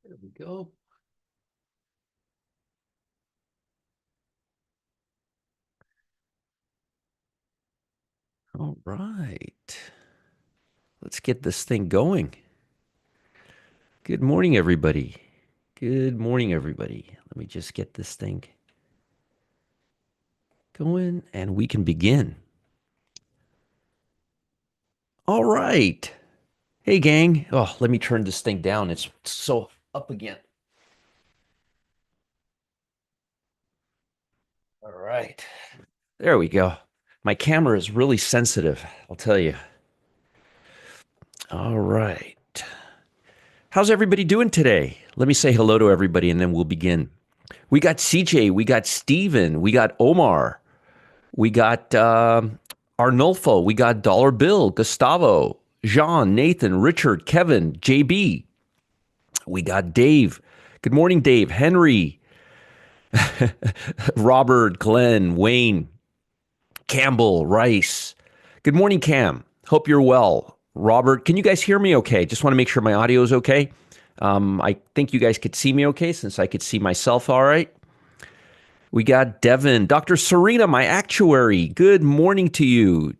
There we go. All right. Let's get this thing going. Good morning, everybody. Good morning, everybody. Let me just get this thing going and we can begin. All right. Hey, gang. Oh, let me turn this thing down. It's so up again. All right. There we go. My camera is really sensitive, I'll tell you. All right. How's everybody doing today? Let me say hello to everybody and then we'll begin. We got CJ, we got Steven, we got Omar, we got Arnulfo, we got Dollar Bill, Gustavo, Jean, Nathan, Richard, Kevin, JB. We got Dave. Good morning, Dave. Henry, Robert, Glenn, Wayne, Campbell, Rice. Good morning, Cam. Hope you're well. Robert, can you guys hear me okay? Just want to make sure my audio is okay. I think you guys could see me okay since I could see myself all right. We got Devin, Dr. Serena, my actuary. Good morning to you.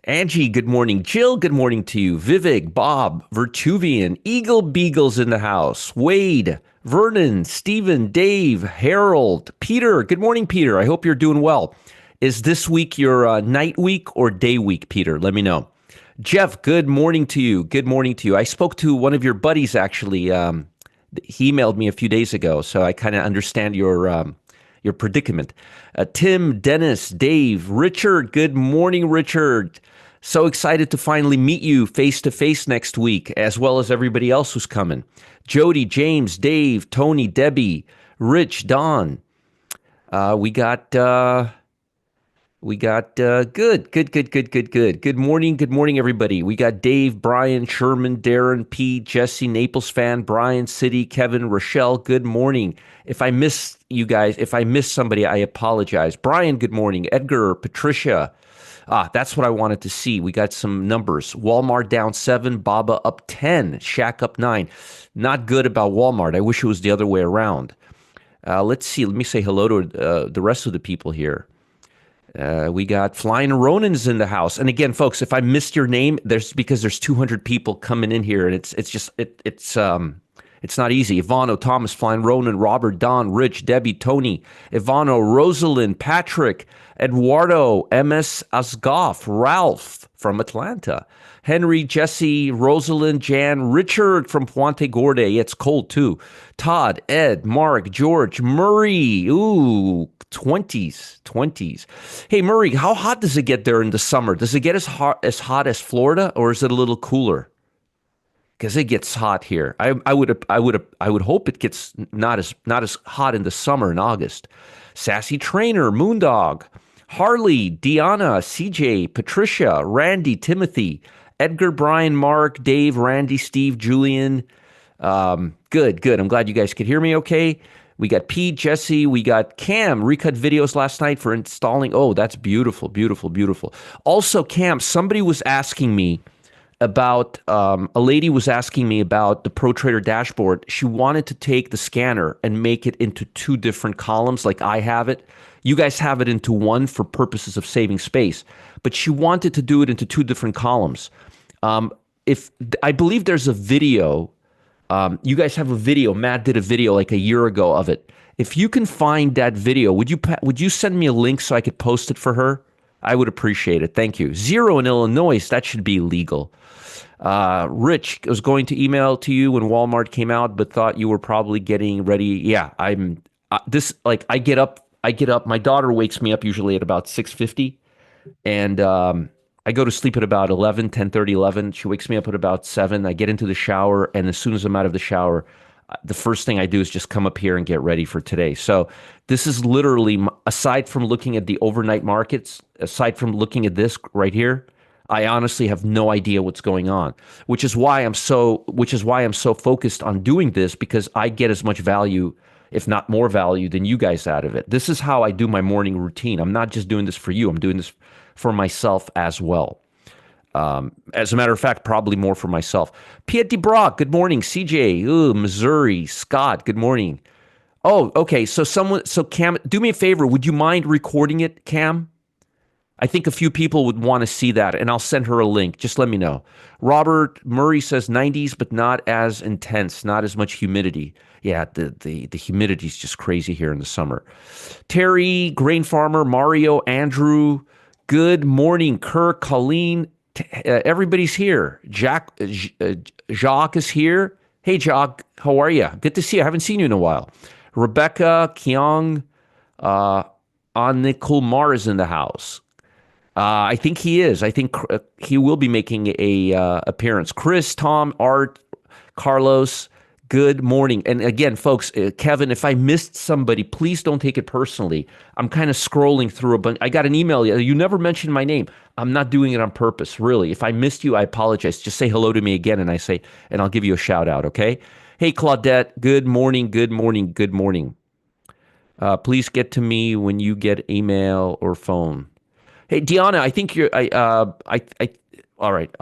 Angie, good morning. Jill, good morning to you. Vivek, Bob, Vertuvian, Eagle Beagles in the house. Wade, Vernon, Stephen, Dave, Harold, Peter. Good morning, Peter. I hope you're doing well. Is this week your night week or day week, Peter? Let me know. Jeff, good morning to you. Good morning to you. I spoke to one of your buddies actually. He emailed me a few days ago, so I kind of understand your predicament. Tim, Dennis, Dave, Richard. Good morning, Richard. So excited to finally meet you face to face next week, as well as everybody else who's coming. Jody, James, Dave, Tony, Debbie, Rich, Don. We got good. Good morning, everybody. We got Dave, Brian, Sherman, Darren, P, Jesse, Naples fan, Brian, City, Kevin, Rochelle. Good morning. If I miss you guys, if I miss somebody, I apologize. Brian, good morning. Edgar, Patricia. That's what I wanted to see. We got some numbers. Walmart down 7, Baba up 10, Shack up 9. Not good about Walmart. I wish it was the other way around. Let's see. Let me say hello to the rest of the people here. We got Flying Ronins in the house, and again, folks, if I missed your name, there's because there's 200 people coming in here, and it's not easy. Ivano, Thomas, Flying Ronin, Robert, Don, Rich, Debbie, Tony, Ivano, Rosalind, Patrick, Eduardo, MS Asgoff, Ralph from Atlanta, Henry, Jesse, Rosalind, Jan, Richard from Puente Gorda. Yeah, it's cold too. Todd, Ed, Mark, George, Murray. Ooh, 20s. Hey, Murray, how hot does it get there in the summer? Does it get as hot as Florida, or is it a little cooler? Because it gets hot here. I would hope it gets not as hot in the summer in August. Sassy Trainer, Moondog, Harley, Deanna, CJ, Patricia, Randy, Timothy, Edgar, Brian, Mark, Dave, Randy, Steve, Julian. Good. I'm glad you guys could hear me okay. We got Pete, Jesse, we got Cam, recut videos last night for installing. Oh, that's beautiful. Also, Cam, somebody was asking me about, a lady was asking me about the Pro Trader dashboard. She wanted to take the scanner and make it into two different columns like I have it. You guys have it into one for purposes of saving space, but she wanted to do it into two different columns. If I believe there's a video, you guys have a video. Matt did a video like a year ago of it. If you can find that video, would you send me a link so I could post it for her? I would appreciate it. Thank you. Zero in Illinois. That should be legal. Rich was going to email to you when Walmart came out, but thought you were probably getting ready. Yeah, I'm this like I get up. My daughter wakes me up usually at about 6:50, and I go to sleep at about 11, 10:30, 11. She wakes me up at about 7. I get into the shower, and as soon as I'm out of the shower, the first thing I do is just come up here and get ready for today. So this is literally, aside from looking at the overnight markets, aside from looking at this right here, I honestly have no idea what's going on, which is why I'm so focused on doing this, because I get as much value, if not more value, than you guys out of it. This is how I do my morning routine. I'm not just doing this for you. I'm doing this for myself as well. As a matter of fact, probably more for myself. Piet DeBrock, good morning. CJ, ooh, Missouri. Scott, good morning. Oh, okay. So Cam, do me a favor. Would you mind recording it, Cam? I think a few people would want to see that, and I'll send her a link. Just let me know. Robert Murray says 90s, but not as intense, not as much humidity. Yeah, the humidity is just crazy here in the summer. Terry, Grain Farmer, Mario, Andrew, good morning. Kirk, Colleen, everybody's here. Jacques is here. Hey, Jacques, how are you? Good to see you. I haven't seen you in a while. Rebecca, Kyung, uh, Anikulmar is in the house. I think he is. I think he will be making a appearance. Chris, Tom, Art, Carlos, good morning. And again, folks, Kevin, if I missed somebody, please don't take it personally. I'm kind of scrolling through a bunch. I got an email. You never mentioned my name. I'm not doing it on purpose, really. If I missed you, I apologize. Just say hello to me again, and I'll give you a shout out. Okay. Hey, Claudette. Good morning. Good morning. Good morning. Please get to me when you get email or phone. Hey, Deanna, I think you're. All right.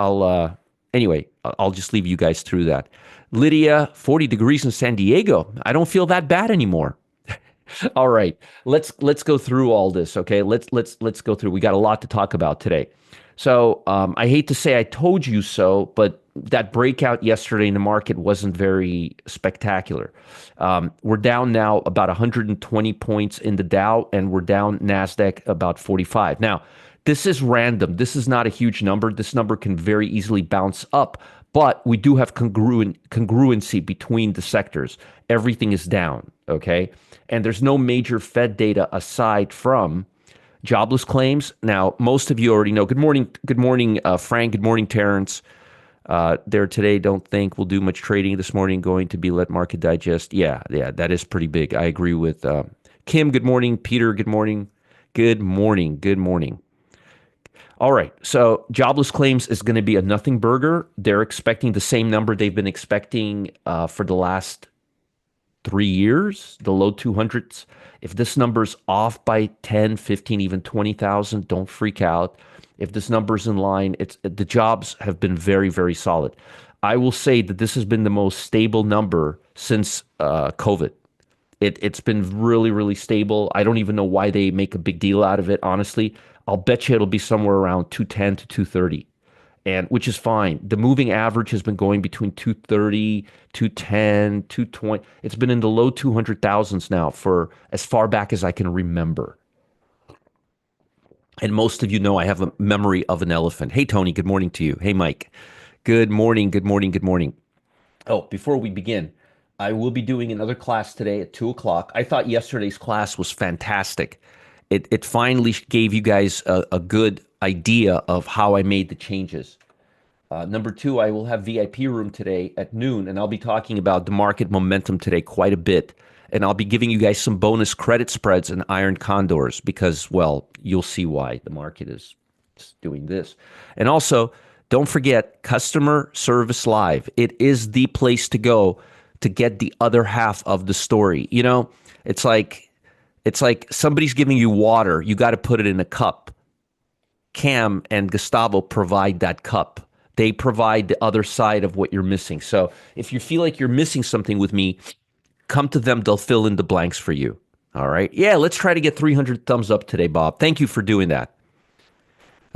Anyway, I'll just leave you guys through that. Lydia, 40 degrees in San Diego. I don't feel that bad anymore. All right, let's go through all this. Okay, let's go through. We got a lot to talk about today. So I hate to say I told you so, but that breakout yesterday in the market wasn't very spectacular. We're down now about 120 points in the Dow, and we're down Nasdaq about 45. Now, this is random. This is not a huge number. This number can very easily bounce up, but we do have congruency between the sectors. Everything is down, okay? And there's no major Fed data aside from jobless claims. Now, most of you already know. Good morning, Frank. Good morning, Terrence. There today, don't think we'll do much trading this morning. Going to be let market digest. Yeah, that is pretty big. I agree with Kim. Good morning, Peter. Good morning. Good morning. Good morning. All right. So jobless claims is going to be a nothing burger. They're expecting the same number they've been expecting for the last 3 years, the low 200s. If this number's off by 10, 15, even 20,000, don't freak out. If this number's in line, the jobs have been very, very solid. I will say that this has been the most stable number since COVID. It's been really, really stable. I don't even know why they make a big deal out of it, honestly. I'll bet you it'll be somewhere around 210 to 230, and which is fine. The moving average has been going between 230, 210, 220. It's been in the low 200,000s now for as far back as I can remember. And most of you know I have a memory of an elephant. Hey, Tony, good morning to you. Hey, Mike. Good morning, good morning, good morning. Oh, before we begin, I will be doing another class today at 2 o'clock. I thought yesterday's class was fantastic. It finally gave you guys a good idea of how I made the changes. Number two, I will have VIP room today at noon, and I'll be talking about the market momentum today quite a bit. And I'll be giving you guys some bonus credit spreads and iron condors because, well, you'll see why the market is doing this. And also, don't forget Customer Service Live. It is the place to go to get the other half of the story. You know, it's like somebody's giving you water. You got to put it in a cup. Cam and Gustavo provide that cup. They provide the other side of what you're missing. So if you feel like you're missing something with me, come to them. They'll fill in the blanks for you. All right. Yeah, let's try to get 300 thumbs up today, Bob. Thank you for doing that.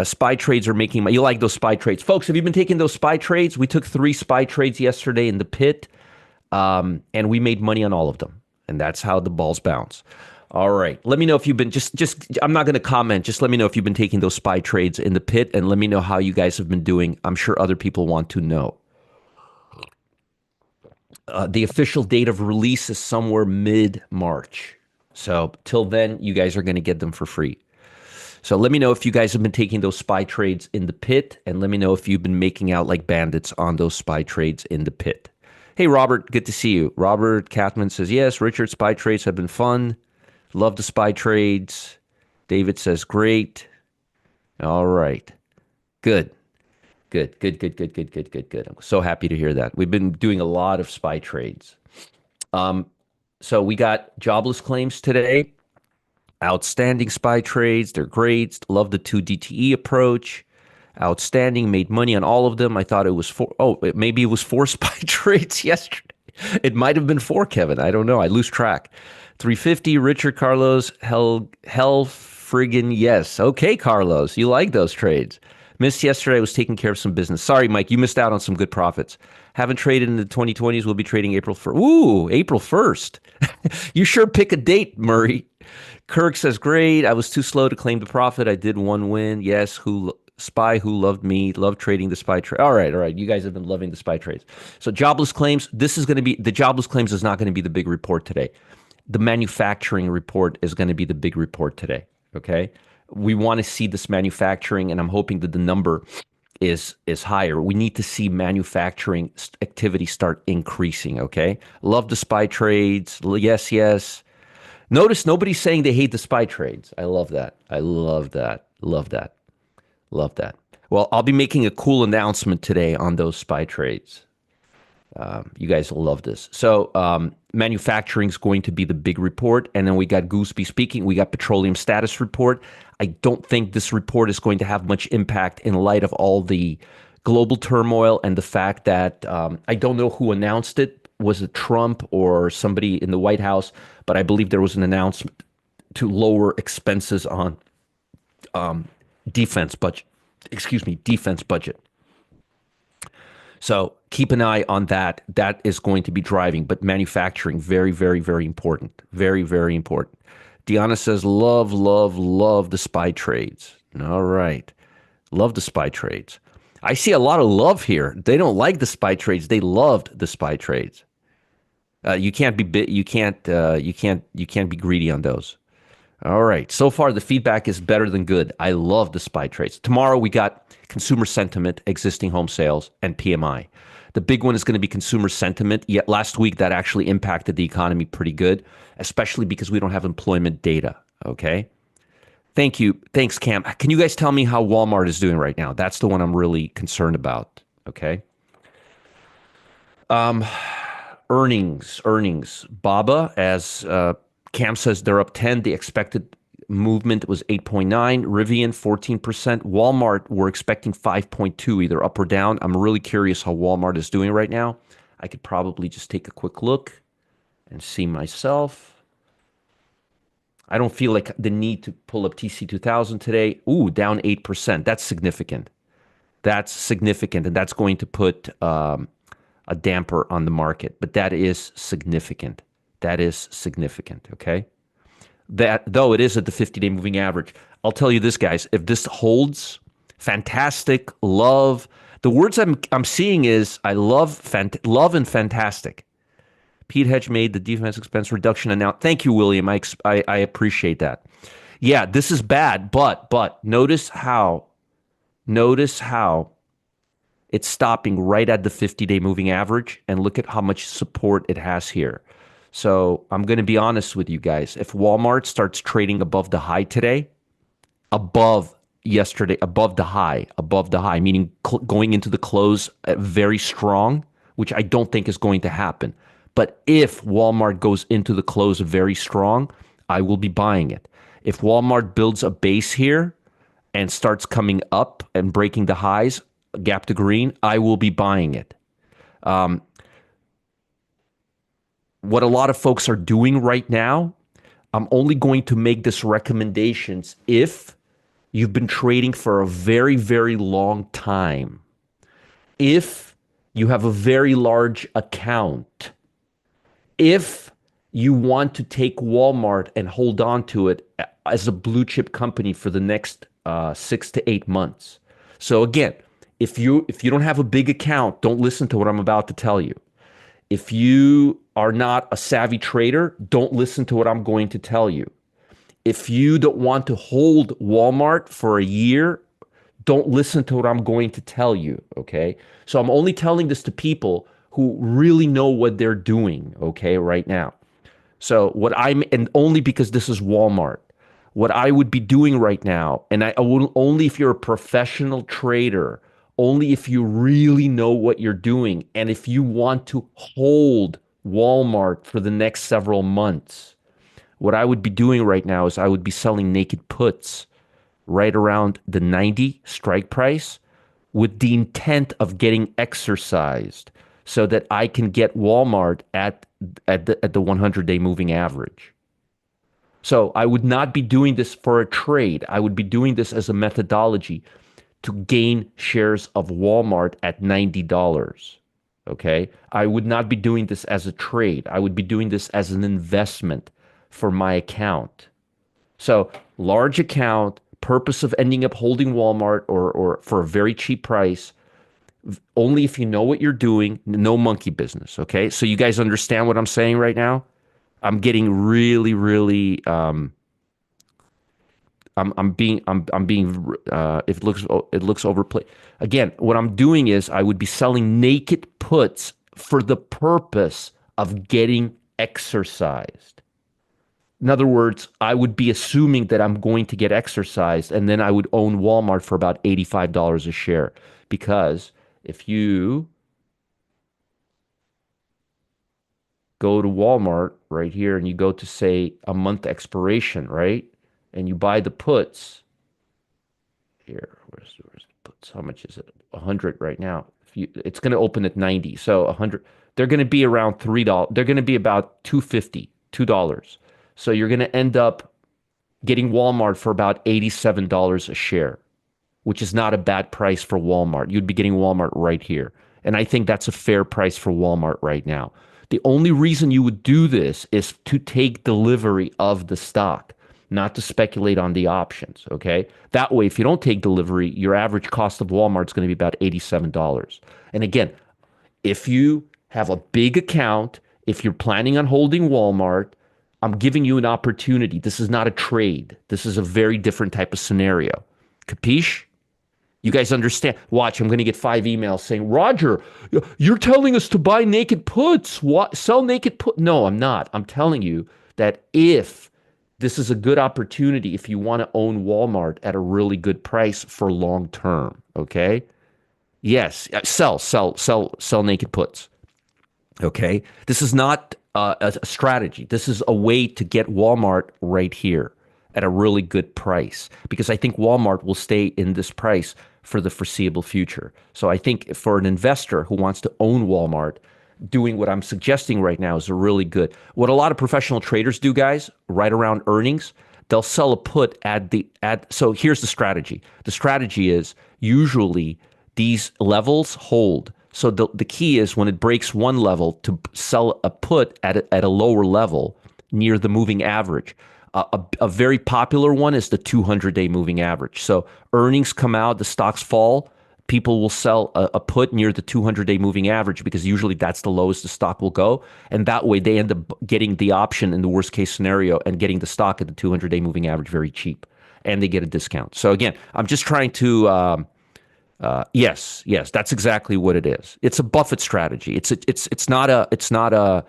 Spy trades are making money. You like those spy trades. Folks, have you been taking those spy trades? We took 3 spy trades yesterday in the pit, and we made money on all of them. And that's how the balls bounce. All right. Let me know if you've been I'm not going to comment. Just let me know if you've been taking those spy trades in the pit, and let me know how you guys have been doing. I'm sure other people want to know. The official date of release is somewhere mid-March. So till then, you guys are going to get them for free. So let me know if you guys have been taking those spy trades in the pit, and let me know if you've been making out like bandits on those spy trades in the pit. Hey, Robert, good to see you. Robert Catman says, yes, Richard, spy trades have been fun. Love the spy trades. David says, great. All right. Good. Good. I'm so happy to hear that. We've been doing a lot of spy trades. So we got jobless claims today. Outstanding spy trades. They're great. Love the 2 DTE approach. Outstanding, made money on all of them. I thought it was four. Oh, maybe it was four SPY trades yesterday. It might have been four, Kevin. I don't know. I lose track. 350, Richard Carlos, hell friggin' yes. Okay, Carlos, you like those trades. Missed yesterday. I was taking care of some business. Sorry, Mike, you missed out on some good profits. Haven't traded in the 2020s. We'll be trading April 1st. Ooh, April 1st. You sure pick a date, Murray. Kirk says, great. I was too slow to claim the profit. I did one win. Yes, who loved me, loved trading the SPY trade. All right. You guys have been loving the SPY trades. So jobless claims, the jobless claims is not going to be the big report today. The manufacturing report is going to be the big report today. Okay. We want to see this manufacturing, and I'm hoping that the number is higher. We need to see manufacturing activity start increasing. Okay. Love the SPY trades. Yes. Notice nobody's saying they hate the SPY trades. I love that. Love that. Well, I'll be making a cool announcement today on those SPY trades. You guys will love this. So manufacturing is going to be the big report. And then we got Gooseby speaking. We got petroleum status report. I don't think this report is going to have much impact in light of all the global turmoil and the fact that I don't know who announced it. Was it Trump or somebody in the White House? But I believe there was an announcement to lower expenses on defense budget. So keep an eye on that. That is going to be driving, but manufacturing, very, very, very important. Very, very important. Deanna says, love the SPY trades. All right. Love the SPY trades. I see a lot of love here. They don't like the SPY trades. They loved the SPY trades. You can't be greedy on those. All right. So far, the feedback is better than good. I love the SPY trades. Tomorrow, we got consumer sentiment, existing home sales, and PMI. The big one is going to be consumer sentiment. Yet last week, that actually impacted the economy pretty good, especially because we don't have employment data. Okay. Thank you. Thanks, Cam. Can you guys tell me how Walmart is doing right now? That's the one I'm really concerned about. Okay. Earnings. BABA, as Cam says, they're up 10. The expected movement was 8.9. Rivian, 14%. Walmart, we're expecting 5.2, either up or down. I'm really curious how Walmart is doing right now. I could probably just take a quick look and see myself. I don't feel like the need to pull up TC2000 today. Ooh, down 8%. That's significant. And that's going to put a damper on the market. But that is significant. Okay? That, though it is at the 50-day moving average, I'll tell you this, guys. If this holds, fantastic, love. The words I'm seeing is I love and fantastic. Pete Hedge made the defense expense reduction announcement. Thank you, William. I appreciate that. Yeah, this is bad, but notice how it's stopping right at the 50-day moving average, and look at how much support it has here. So I'm going to be honest with you guys. If Walmart starts trading above the high today, above the high, meaning going into the close very strong, which I don't think is going to happen. But if Walmart goes into the close very strong, I will be buying it. If Walmart builds a base here and starts coming up and breaking the highs, gap to green, I will be buying it. What a lot of folks are doing right now, I'm only going to make this recommendations if you've been trading for a very, very long time. If you have a very large account, if you want to take Walmart and hold on to it as a blue chip company for the next 6 to 8 months. So again, if you don't have a big account, don't listen to what I'm about to tell you. If you are not a savvy trader, don't listen to what I'm going to tell you. If you don't want to hold Walmart for a year, don't listen to what I'm going to tell you, okay? So I'm only telling this to people who really know what they're doing, okay, right now. So and only because this is Walmart, what I would be doing right now, and I will only if you're a professional trader, only if you really know what you're doing, and if you want to hold Walmart for the next several months, what I would be doing right now is I would be selling naked puts right around the 90 strike price with the intent of getting exercised so that I can get Walmart at the 100-day moving average. So I would not be doing this for a trade. I would be doing this as a methodology to gain shares of Walmart at $90. Okay. I would not be doing this as a trade. I would be doing this as an investment for my account. So large account, purpose of ending up holding Walmart or for a very cheap price, only if you know what you're doing, no monkey business. Okay. So you guys understand what I'm saying right now? I'm getting really, really, I'm being, it looks overplayed. Again, what I'm doing is I would be selling naked puts for the purpose of getting exercised. In other words, I would be assuming that I'm going to get exercised, and then I would own Walmart for about $85 a share. Because if you go to Walmart right here and you go to, say, a month expiration, right? And you buy the puts here. Where's the puts? How much is it? 100 right now. It's going to open at 90. So 100, they're going to be around $3. They're going to be about 250, $2. So you're going to end up getting Walmart for about $87 a share, which is not a bad price for Walmart. You'd be getting Walmart right here. And I think that's a fair price for Walmart right now. The only reason you would do this is to take delivery of the stock, not to speculate on the options, okay? That way, if you don't take delivery, your average cost of Walmart is going to be about $87. And again, if you have a big account, if you're planning on holding Walmart, I'm giving you an opportunity. This is not a trade. This is a very different type of scenario. Capiche? You guys understand? Watch, I'm going to get 5 emails saying, Roger, you're telling us to buy naked puts. What? Sell naked put? No, I'm not. I'm telling you that if this is a good opportunity, if you want to own Walmart at a really good price for long term, okay? Yes, sell naked puts. Okay, this is not a strategy. This is a way to get Walmart right here at a really good price, because I think Walmart will stay in this price for the foreseeable future. So I think for an investor who wants to own Walmart, doing what I'm suggesting right now is a really good. What a lot of professional traders do, guys, right around earnings, they'll sell a put so here's the strategy. The strategy is usually these levels hold. So the key is when it breaks one level to sell a put at a lower level near the moving average. A very popular one is the 200-day moving average. So earnings come out, the stocks fall, people will sell a put near the 200-day moving average because usually that's the lowest the stock will go. And that way they end up getting the option in the worst case scenario and getting the stock at the 200-day moving average very cheap. And they get a discount. So again, I'm just trying to... yes, that's exactly what it is. It's a Buffett strategy. It's not a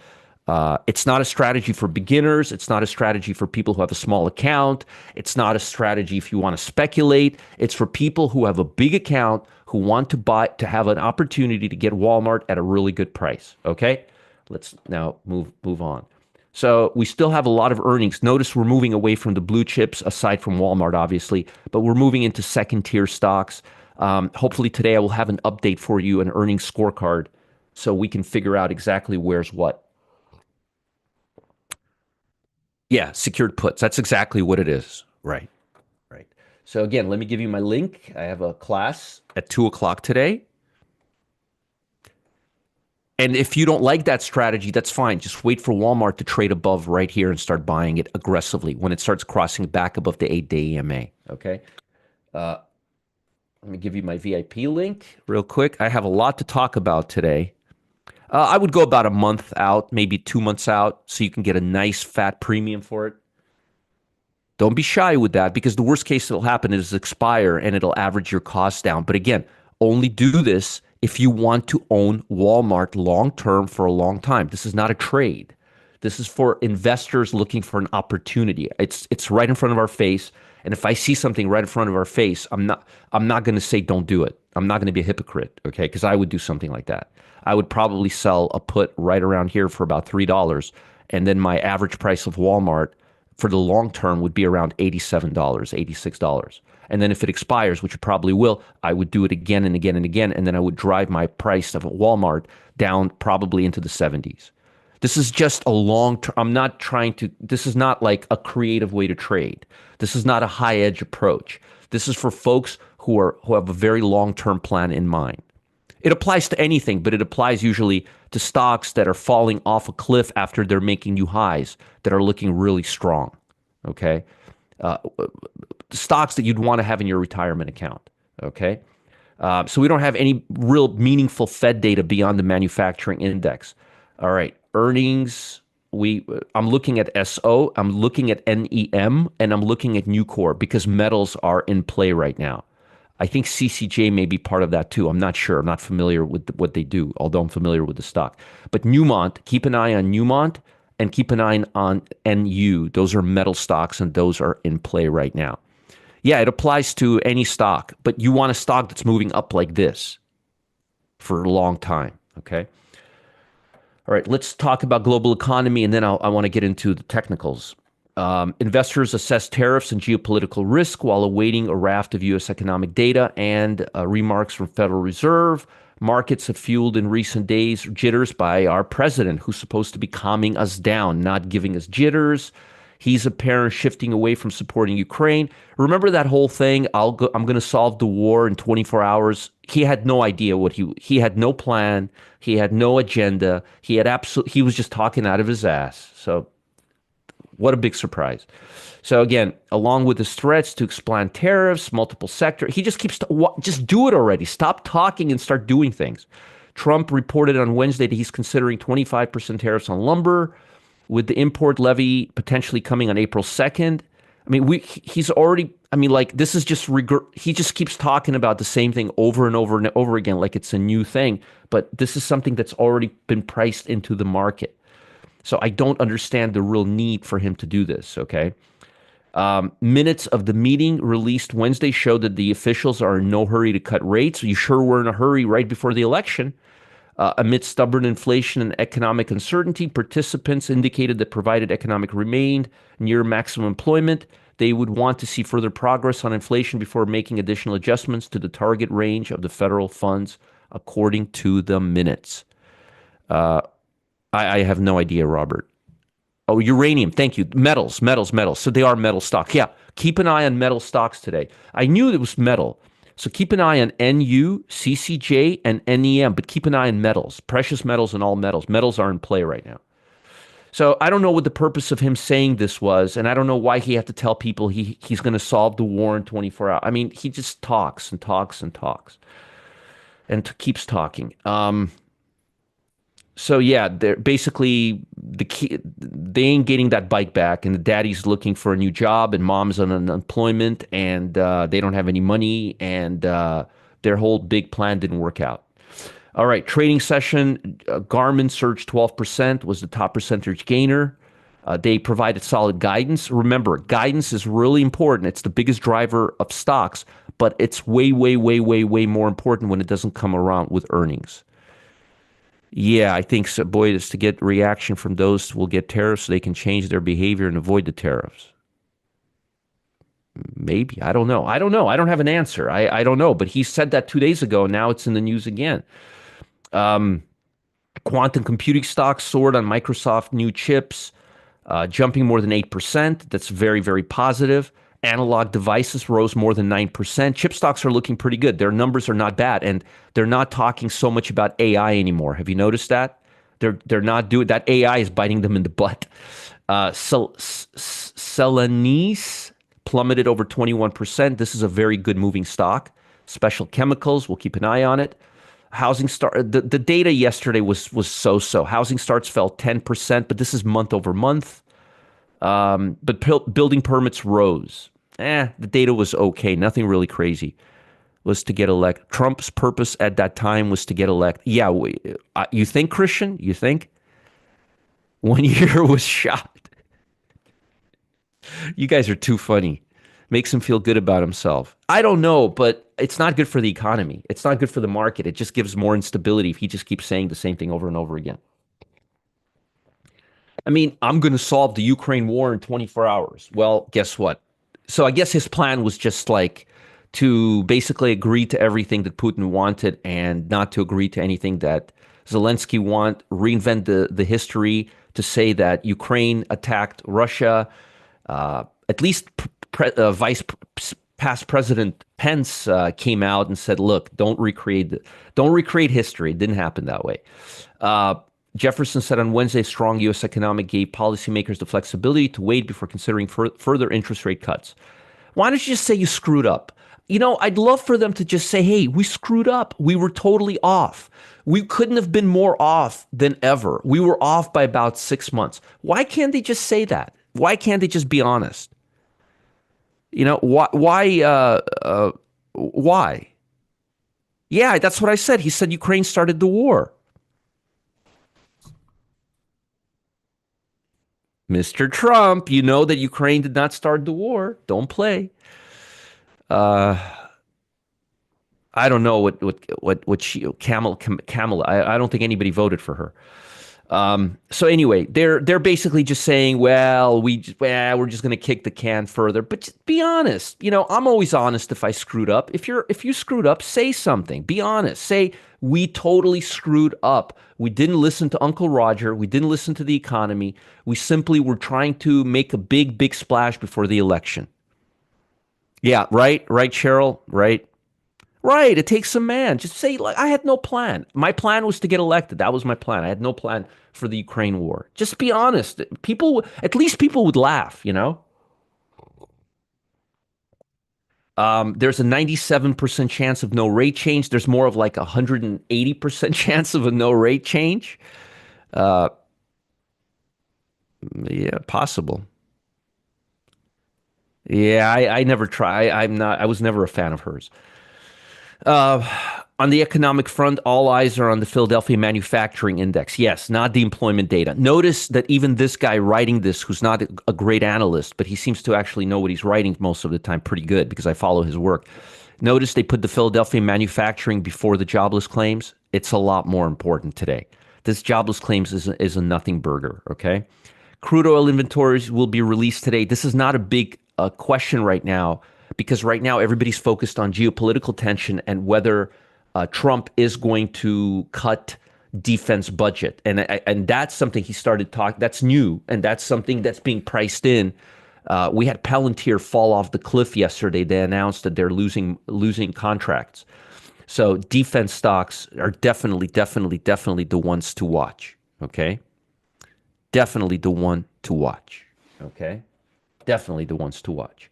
strategy for beginners. It's not a strategy for people who have a small account. It's not a strategy if you want to speculate. It's for people who have a big account who want to have an opportunity to get Walmart at a really good price. Okay, let's now move on. So we still have a lot of earnings. Notice we're moving away from the blue chips, aside from Walmart, obviously, but we're moving into second tier stocks. Hopefully today I will have an update for you, an earnings scorecard, so we can figure out exactly where's what. Yeah, secured puts. That's exactly what it is. Right. So again, let me give you my link. I have a class at 2:00 today. And if you don't like that strategy, that's fine. Just wait for Walmart to trade above right here and start buying it aggressively when it starts crossing back above the 8-day EMA. Okay. Let me give you my VIP link real quick. I have a lot to talk about today. I would go about a month out, maybe 2 months out, so you can get a nice fat premium for it. Don't be shy with that, because the worst case that'll happen is expire and it'll average your costs down. But again, only do this if you want to own Walmart long-term for a long time. This is not a trade. This is for investors looking for an opportunity. It's right in front of our face. And if I see something right in front of our face, I'm not going to say don't do it. I'm not going to be a hypocrite, okay? Because I would do something like that. I would probably sell a put right around here for about $3, and then my average price of Walmart for the long term would be around $87, $86. And then if it expires, which it probably will, I would do it again and again and again. And then I would drive my price of Walmart down probably into the 70s. This is just a long term. I'm not trying to, this is not like a creative way to trade. This is not a high edge approach. This is for folks who have a very long term plan in mind. It applies to anything, but it applies usually to stocks that are falling off a cliff after they're making new highs that are looking really strong. Okay. Uh, Stocks that you'd want to have in your retirement account. Okay. So we don't have any real meaningful Fed data beyond the manufacturing index. All right. Earnings. I'm looking at SO, I'm looking at NEM, and I'm looking at Nucor because metals are in play right now. I think CCJ may be part of that too. I'm not sure. I'm not familiar with what they do, although I'm familiar with the stock. But Newmont, keep an eye on Newmont and keep an eye on NU. Those are metal stocks and those are in play right now. Yeah, it applies to any stock, but you want a stock that's moving up like this for a long time, okay? All right, let's talk about global economy, and then I want to get into the technicals. Investors assess tariffs and geopolitical risk while awaiting a raft of U.S. economic data and remarks from Federal Reserve. Markets have fueled in recent days jitters by our president, who's supposed to be calming us down, not giving us jitters. He's apparently shifting away from supporting Ukraine. Remember that whole thing? I'm going to solve the war in 24 hours. He had no idea what he had no plan. He had no agenda. He was just talking out of his ass. So what a big surprise. So again, along with his threats to expand tariffs, multiple sector, he just keeps, just do it already. Stop talking and start doing things. Trump reported on Wednesday that he's considering 25% tariffs on lumber, with the import levy potentially coming on April 2nd. I mean, he's already, I mean, like, this is just, he just keeps talking about the same thing over and over and over again, like it's a new thing. But this is something that's already been priced into the market. So I don't understand the real need for him to do this, okay? Minutes of the meeting released Wednesday show that the officials are in no hurry to cut rates. You sure were in a hurry right before the election. Amid stubborn inflation and economic uncertainty, participants indicated that provided economic remained near maximum employment, they would want to see further progress on inflation before making additional adjustments to the target range of the federal funds, according to the minutes. I have no idea, Robert. Oh, uranium. Thank you. Metals. So they are metal stocks. Yeah. Keep an eye on metal stocks today. I knew it was metal. So keep an eye on NU, CCJ, and NEM, but keep an eye on metals, precious metals and all metals. Metals are in play right now. So I don't know what the purpose of him saying this was, and I don't know why he had to tell people he's going to solve the war in 24 hours. I mean, he just talks and talks and talks and keeps talking. So yeah, they're basically they ain't getting that bike back, and the daddy's looking for a new job, and mom's on unemployment, and they don't have any money, and their whole big plan didn't work out. All right, trading session, Garmin surged 12%, was the top percentage gainer. They provided solid guidance. Remember, guidance is really important. It's the biggest driver of stocks, but it's way, way, way, way, way more important when it doesn't come around with earnings. Yeah, I think so. Boy, it's to get reaction from those who will get tariffs so they can change their behavior and avoid the tariffs. Maybe. I don't know. I don't have an answer. I don't know. But he said that 2 days ago, and now it's in the news again. Quantum computing stocks soared on Microsoft new chips, jumping more than 8%. That's very, very positive. Analog devices rose more than 9%. Chip stocks are looking pretty good. Their numbers are not bad, and they're not talking so much about AI anymore. Have you noticed that? They're not doing that. AI is biting them in the butt. Celanese plummeted over 21%. This is a very good moving stock. Special chemicals, we'll keep an eye on it. Housing start. The data yesterday was so-so. Housing starts fell 10%, but this is month over month. But building permits rose. The data was okay. Nothing really crazy. Was to get elected. Trump's purpose at that time was to get elected. Yeah, you think, Christian? You think? 1 year was shot. You guys are too funny. Makes him feel good about himself. I don't know, but it's not good for the economy. It's not good for the market. It just gives more instability if he just keeps saying the same thing over and over again. I mean, I'm going to solve the Ukraine war in 24 hours. Well, guess what? So I guess his plan was just like to basically agree to everything that Putin wanted and not to agree to anything that Zelensky want, reinvent the history to say that Ukraine attacked Russia. At least past President Pence came out and said, "Look, don't recreate history. It didn't happen that way." Uh, Jefferson said on Wednesday, strong U.S. economic gave policymakers the flexibility to wait before considering further interest rate cuts. Why don't you just say you screwed up? I'd love for them to just say, hey, we screwed up. We were totally off. We couldn't have been more off than ever. We were off by about 6 months. Why can't they just say that? Why can't they just be honest? Why? Yeah, that's what I said. He said Ukraine started the war. Mr. Trump, you know that Ukraine did not start the war. Don't play. Uh, I don't know what she Kamala. I don't think anybody voted for her. So anyway, they're basically just saying, well, we're just going to kick the can further. But just be honest. I'm always honest if I screwed up. If you screwed up, say something. Be honest. Say we totally screwed up. We didn't listen to Uncle Roger. We didn't listen to the economy. We simply were trying to make a big splash before the election. Yeah, right, Cheryl, right. Right. It takes a man. Just say, like, I had no plan. My plan was to get elected. That was my plan. I had no plan for the Ukraine war. Just be honest. At least people would laugh. There's a 97% chance of no rate change. There's more of like a 180% chance of a no rate change. Uh, yeah, possible. Yeah, I never try. I was never a fan of hers. Uh, on the economic front, all eyes are on the Philadelphia Manufacturing Index. Yes, not the employment data. Notice that even this guy writing this, who's not a great analyst, but he seems to actually know what he's writing most of the time pretty good because I follow his work. Notice they put the Philadelphia manufacturing before the jobless claims. It's a lot more important today. This jobless claims is a nothing burger, okay? Crude oil inventories will be released today. This is not a big question right now because right now everybody's focused on geopolitical tension and whether Trump is going to cut defense budget. And that's something he started talking. That's new, and that's something that's being priced in. We had Palantir fall off the cliff yesterday. They announced that they're losing contracts. So defense stocks are definitely the ones to watch. Okay, definitely the one to watch. Okay, definitely the ones to watch.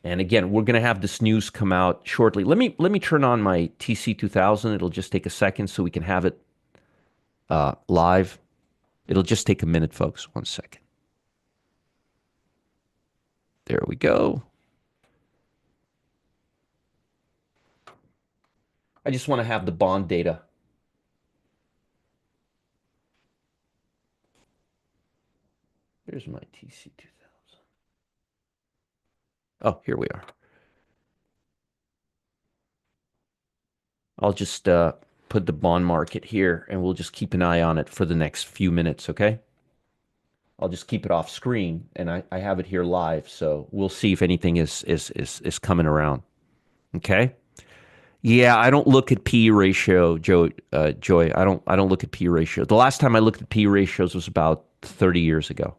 And again, we're going to have this news come out shortly. Let me turn on my TC2000. It'll just take a second so we can have it live. It'll just take a minute, folks. 1 second. There we go. I just want to have the bond data. Here's my TC2000. Oh, here we are. I'll just put the bond market here, and we'll just keep an eye on it for the next few minutes, okay? I'll just keep it off screen, and I have it here live, so we'll see if anything is coming around, okay? Yeah, I don't look at P/E ratio, Joy. I don't look at P/E ratio. The last time I looked at P/E ratios was about 30 years ago.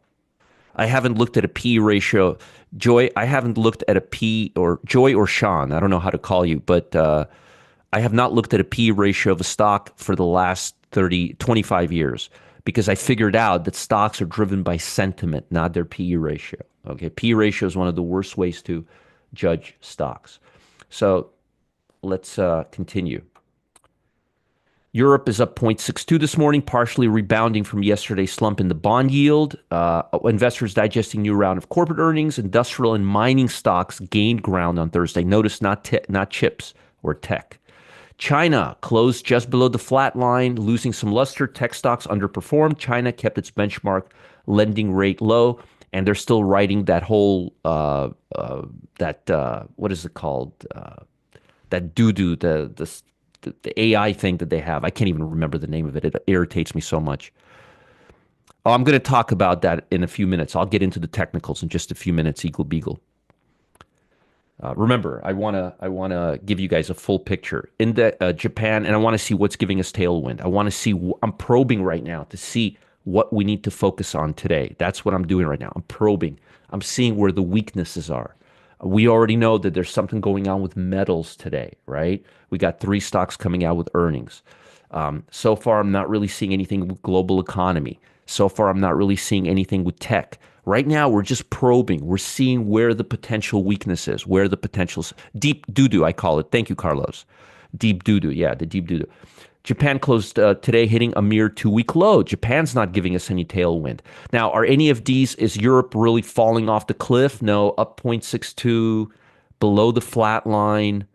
I haven't looked at a P ratio. Joy, I haven't looked at a P, or Joy or Sean, I don't know how to call you, but I have not looked at a P ratio of a stock for the last 25 years because I figured out that stocks are driven by sentiment, not their P ratio. Okay, P ratio is one of the worst ways to judge stocks. So let's continue. Europe is up 0.62 this morning, partially rebounding from yesterday's slump in the bond yield. Investors digesting new round of corporate earnings. Industrial and mining stocks gained ground on Thursday. Notice not chips or tech. China closed just below the flat line, losing some luster. Tech stocks underperformed. China kept its benchmark lending rate low, and they're still riding that whole what is it called? That doo-doo, the AI thing that they have. I can't even remember the name of it. It irritates me so much. Oh, I'm going to talk about that in a few minutes. I'll get into the technicals in just a few minutes, Eagle Beagle. Remember, I wanna give you guys a full picture in the Japan, and I want to see what's giving us tailwind. I want to see. I'm probing right now to see what we need to focus on today. That's what I'm doing right now. I'm probing. I'm seeing where the weaknesses are. We already know that there's something going on with metals today, right? We got three stocks coming out with earnings. So far, I'm not really seeing anything with global economy. So far, I'm not really seeing anything with tech. Right now, we're just probing. We're seeing where the potential weakness is, where the potential deep doo doo, I call it. Thank you, Carlos. Deep doo doo. Yeah, the deep doo doo. Japan closed today hitting a mere 2 week low. Japan's not giving us any tailwind. Now, are any of these, is Europe really falling off the cliff? No, up 0.62, below the flat line,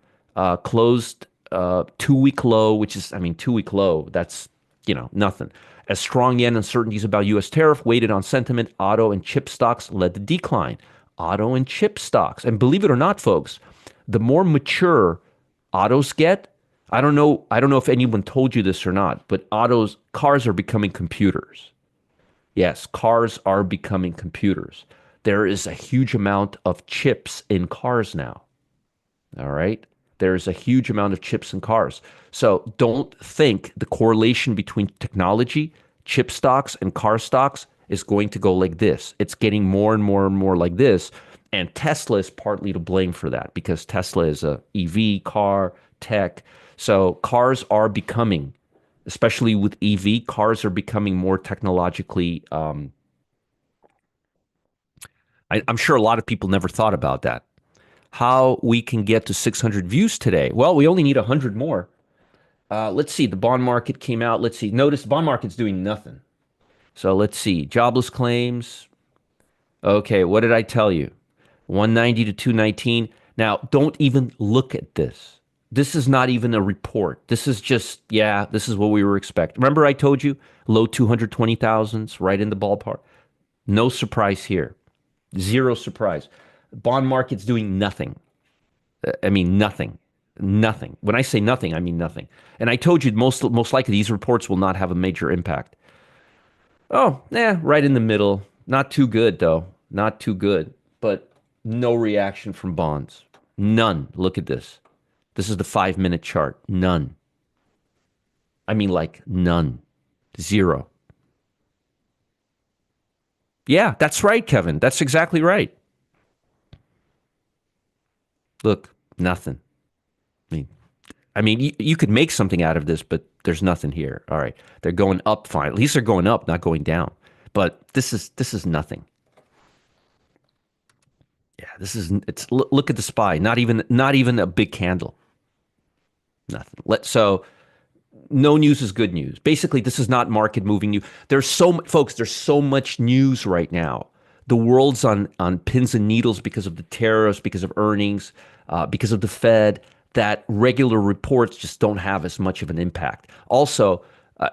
closed 2 week low, which is, I mean, 2 week low, that's, nothing. As strong yen uncertainties about U.S. tariff weighted on sentiment, auto and chip stocks led the decline. Auto and chip stocks. And believe it or not, folks, the more mature autos get, I don't know if anyone told you this or not, but cars are becoming computers. Yes, cars are becoming computers. There is a huge amount of chips in cars now. All right. There's a huge amount of chips in cars. So don't think the correlation between technology, chip stocks, and car stocks is going to go like this. It's getting more and more and more like this. And Tesla is partly to blame for that because Tesla is a EV car, tech. So cars are becoming, especially with EV, cars are becoming more technologically. I'm sure a lot of people never thought about that. How we can get to 600 views today? Well, we only need 100 more. Let's see. The bond market came out. Let's see. Notice the bond market's doing nothing. So let's see. Jobless claims. Okay, what did I tell you? 190 to 219. Now, don't even look at this. This is not even a report. This is just, yeah, this is what we were expecting. Remember I told you low 220,000s, right in the ballpark. No surprise here. Zero surprise. Bond market's doing nothing. I mean, nothing. Nothing. When I say nothing, I mean nothing. And I told you most likely these reports will not have a major impact. Oh, yeah, right in the middle. Not too good, though. Not too good. But no reaction from bonds. None. Look at this. This is the 5 minute chart. None. I mean, like, none. Zero. Yeah, that's right, Kevin. That's exactly right. Look, nothing. I mean, you could make something out of this, but there's nothing here. All right, they're going up fine. At least they're going up, not going down. But this is nothing. Yeah, this is it's. Look at the SPY. Not even a big candle. Nothing. So no news is good news. Basically, this is not market moving news. Folks. There's so much news right now. The world's on pins and needles because of the tariffs, because of earnings, because of the Fed. That regular reports just don't have as much of an impact. Also,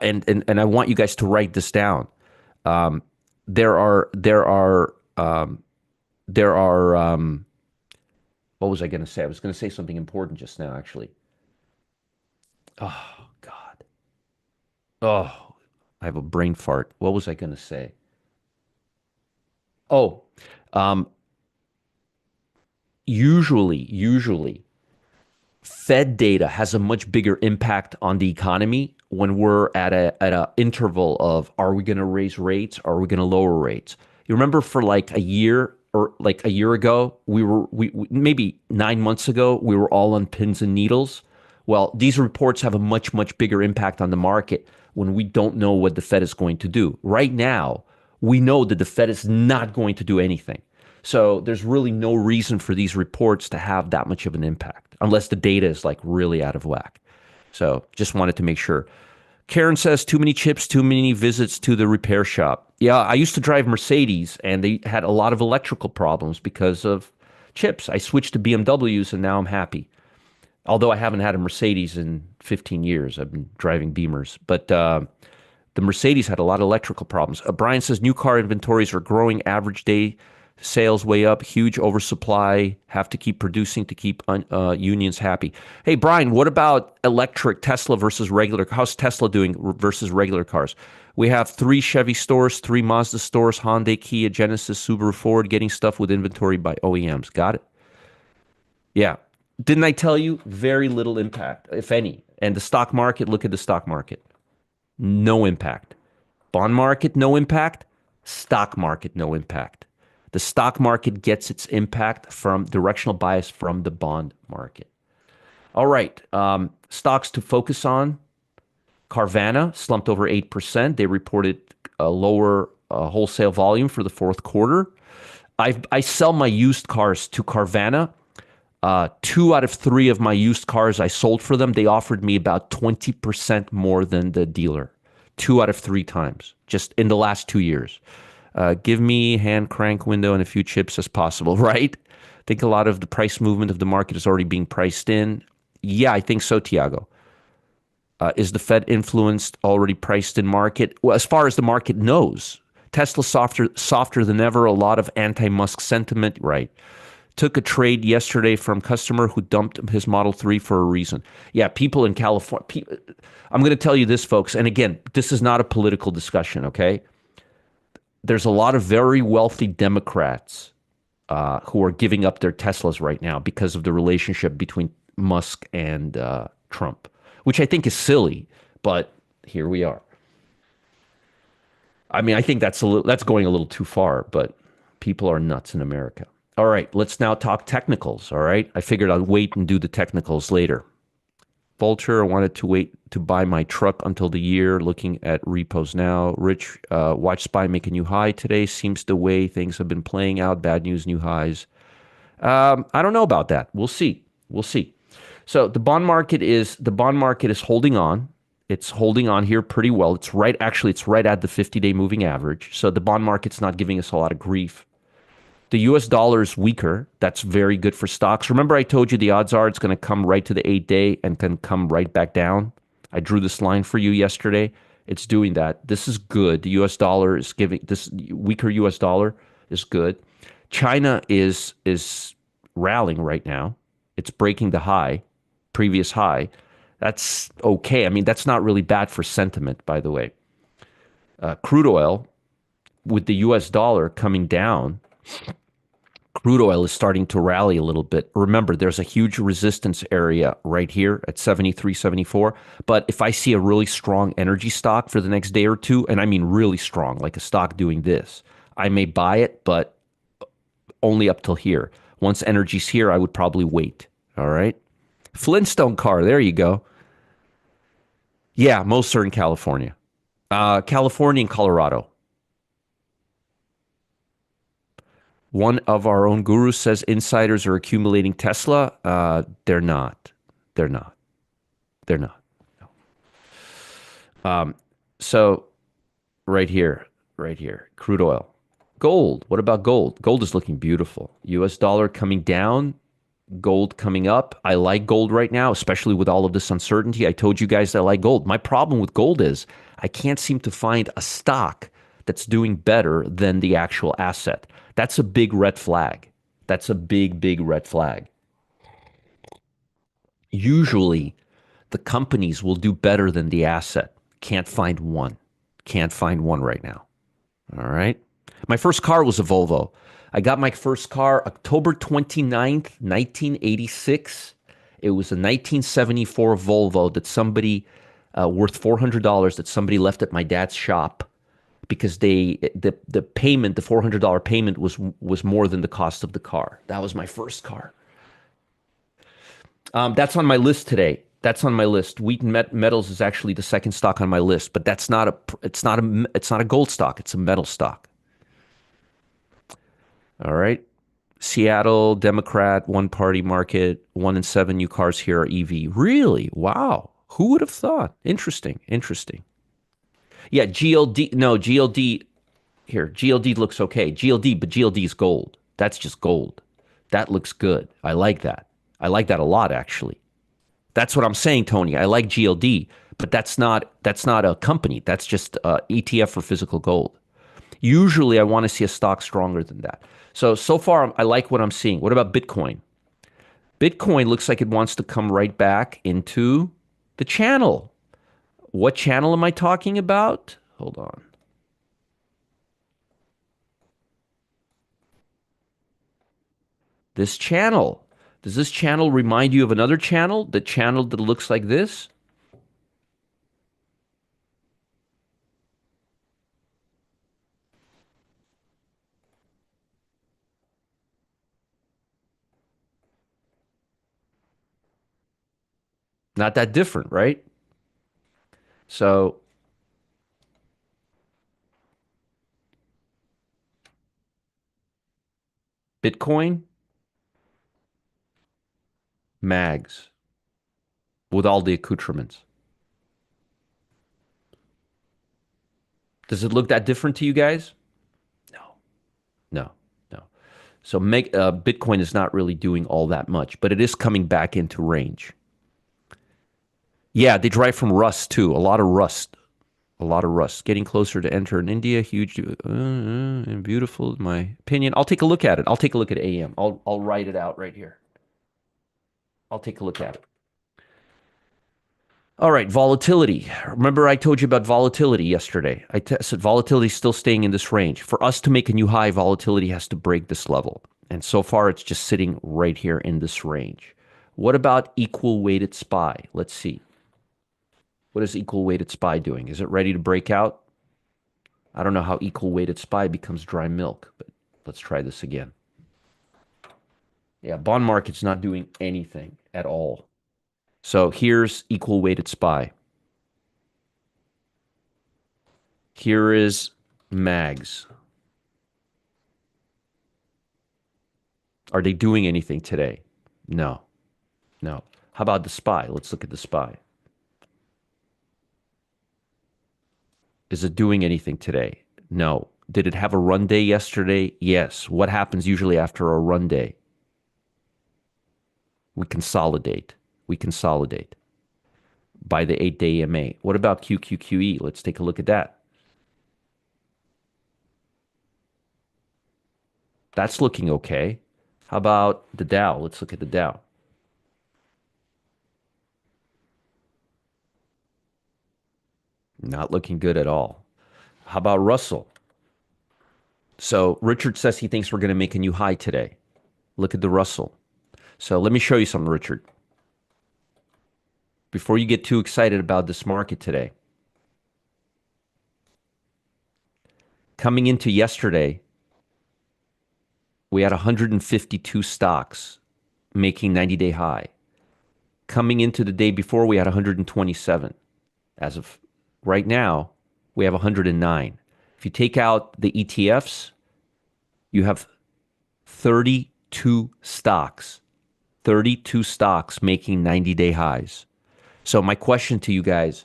and I want you guys to write this down. Um, there are there are there are what was I going to say? I was going to say something important just now, actually. Oh God. Oh, I have a brain fart. What was I going to say? Oh, um, usually Fed data has a much bigger impact on the economy when we're at a interval of are we going to raise rates? Are we going to lower rates? You remember for like a year or like a year ago, maybe 9 months ago, we were all on pins and needles. Well, these reports have a much bigger impact on the market when we don't know what the Fed is going to do. Right now, we know that the Fed is not going to do anything. So there's really no reason for these reports to have that much of an impact unless the data is like really out of whack. So just wanted to make sure. Karen says too many chips, too many visits to the repair shop. Yeah, I used to drive Mercedes and they had a lot of electrical problems because of chips. I switched to BMWs and now I'm happy. Although I haven't had a Mercedes in 15 years, I've been driving Beamers. But the Mercedes had a lot of electrical problems. Brian says new car inventories are growing, average day sales way up, huge oversupply, have to keep producing to keep unions happy. Hey, Brian, what about electric Tesla versus regular? How's Tesla doing versus regular cars? We have 3 Chevy stores, 3 Mazda stores, Hyundai, Kia, Genesis, Subaru, Ford, getting stuff with inventory by OEMs. Got it? Yeah. Didn't I tell you? Very little impact, if any. And the stock market, look at the stock market. No impact. Bond market, no impact. Stock market, no impact. The stock market gets its impact from directional bias from the bond market. All right. Stocks to focus on. Carvana slumped over 8%. They reported a lower wholesale volume for the fourth quarter. I sell my used cars to Carvana. Two out of three of my used cars I sold for them, they offered me about 20% more than the dealer. Two out of three times, just in the last 2 years. Give me hand crank window and a few chips as possible, right? I think a lot of the price movement of the market is already being priced in. Yeah, I think so, Tiago. Is the Fed influenced already priced in market? Well, as far as the market knows, Tesla softer than ever. A lot of anti-Musk sentiment, right? Took a trade yesterday from customer who dumped his Model 3 for a reason. Yeah, people in California. I'm going to tell you this, folks. And again, this is not a political discussion, okay? There's a lot of very wealthy Democrats who are giving up their Teslas right now because of the relationship between Musk and Trump, which I think is silly, but here we are. I mean, I think that's going a little too far, but people are nuts in America. All right, let's now talk technicals. All right, I figured I'd wait and do the technicals later. Vulture, I wanted to wait to buy my truck until the year. Looking at repos now. Rich, watch SPY make a new high today. Seems the way things have been playing out. Bad news, new highs. I don't know about that. We'll see. We'll see. So the bond market is holding on. It's holding on here pretty well. It's right, actually, it's right at the 50-day moving average. So the bond market's not giving us a lot of grief. The US dollar is weaker. That's very good for stocks. Remember, I told you the odds are it's going to come right to the 8-day and can come right back down. I drew this line for you yesterday. It's doing that. This is good. The US dollar is giving this weaker US dollar is good. China is rallying right now. It's breaking the high, previous high. That's okay. I mean, that's not really bad for sentiment, by the way. Crude oil, with the US dollar coming down, crude oil is starting to rally a little bit. Remember, there's a huge resistance area right here at 73, 74. But if I see a really strong energy stock for the next day or two, and I mean really strong, like a stock doing this, I may buy it, but only up till here. Once energy's here, I would probably wait. All right. Flintstone car. There you go. Yeah, most are in California. California and Colorado. One of our own gurus says insiders are accumulating Tesla. They're not. They're not. They're not. So right here, crude oil. Gold. What about gold? Gold is looking beautiful. US dollar coming down, gold coming up. I like gold right now, especially with all of this uncertainty. I told you guys I like gold. My problem with gold is I can't seem to find a stock that's doing better than the actual asset. That's a big red flag. That's a big, big red flag. Usually, the companies will do better than the asset. Can't find one. Can't find one right now. All right. My first car was a Volvo. I got my first car October 29th, 1986. It was a 1974 Volvo that somebody, worth $400, that somebody left at my dad's shop because the payment, the $400 payment was more than the cost of the car. That was my first car. That's on my list today. That's on my list. Wheaton Metals is actually the second stock on my list, but it's not a gold stock. It's a metal stock. All right. Seattle Democrat, one party market, 1 in 7 new cars here are EV. Really? Wow. Who would have thought? Interesting. Interesting. Yeah, GLD. No, GLD. Here, GLD looks okay. GLD, but GLD is gold. That's just gold. That looks good. I like that. I like that a lot, actually. That's what I'm saying, Tony. I like GLD, but that's not a company. That's just ETF for physical gold. Usually, I want to see a stock stronger than that. So far, I like what I'm seeing. What about Bitcoin? Bitcoin looks like it wants to come right back into the channel. What channel am I talking about? Hold on. This channel. Does this channel remind you of another channel? The channel that looks like this? Not that different, right? So Bitcoin, mags, with all the accoutrements. Does it look that different to you guys? No, no, no. So Bitcoin is not really doing all that much, but it is coming back into range. Yeah, they drive from rust too. A lot of rust. A lot of rust. Getting closer to enter in India. Huge and beautiful, in my opinion. I'll take a look at it. I'll take a look at AM. I'll write it out right here. I'll take a look at it. All right, volatility. Remember I told you about volatility yesterday. Said volatility is still staying in this range. For us to make a new high, volatility has to break this level. And so far, it's just sitting right here in this range. What about equal weighted SPY? Let's see. What is equal weighted SPY doing? Is it ready to break out? I don't know how equal weighted SPY becomes dry milk, but let's try this again. Yeah, bond market's not doing anything at all. So here's equal weighted SPY. Here is mags. Are they doing anything today? No, no. How about the SPY? Let's look at the SPY. Is it doing anything today? No. Did it have a run day yesterday? Yes. What happens usually after a run day? We consolidate. We consolidate by the 8-day EMA. What about QQQE? Let's take a look at that. That's looking okay. How about the Dow? Let's look at the Dow. Not looking good at all. How about Russell? So Richard says he thinks we're going to make a new high today. Look at the Russell. So let me show you something, Richard. Before you get too excited about this market today. Coming into yesterday, we had 152 stocks making 90-day high. Coming into the day before, we had 127. As of right now, we have 109. If you take out the ETFs, you have 32 stocks. 32 stocks making 90-day highs. So my question to you guys,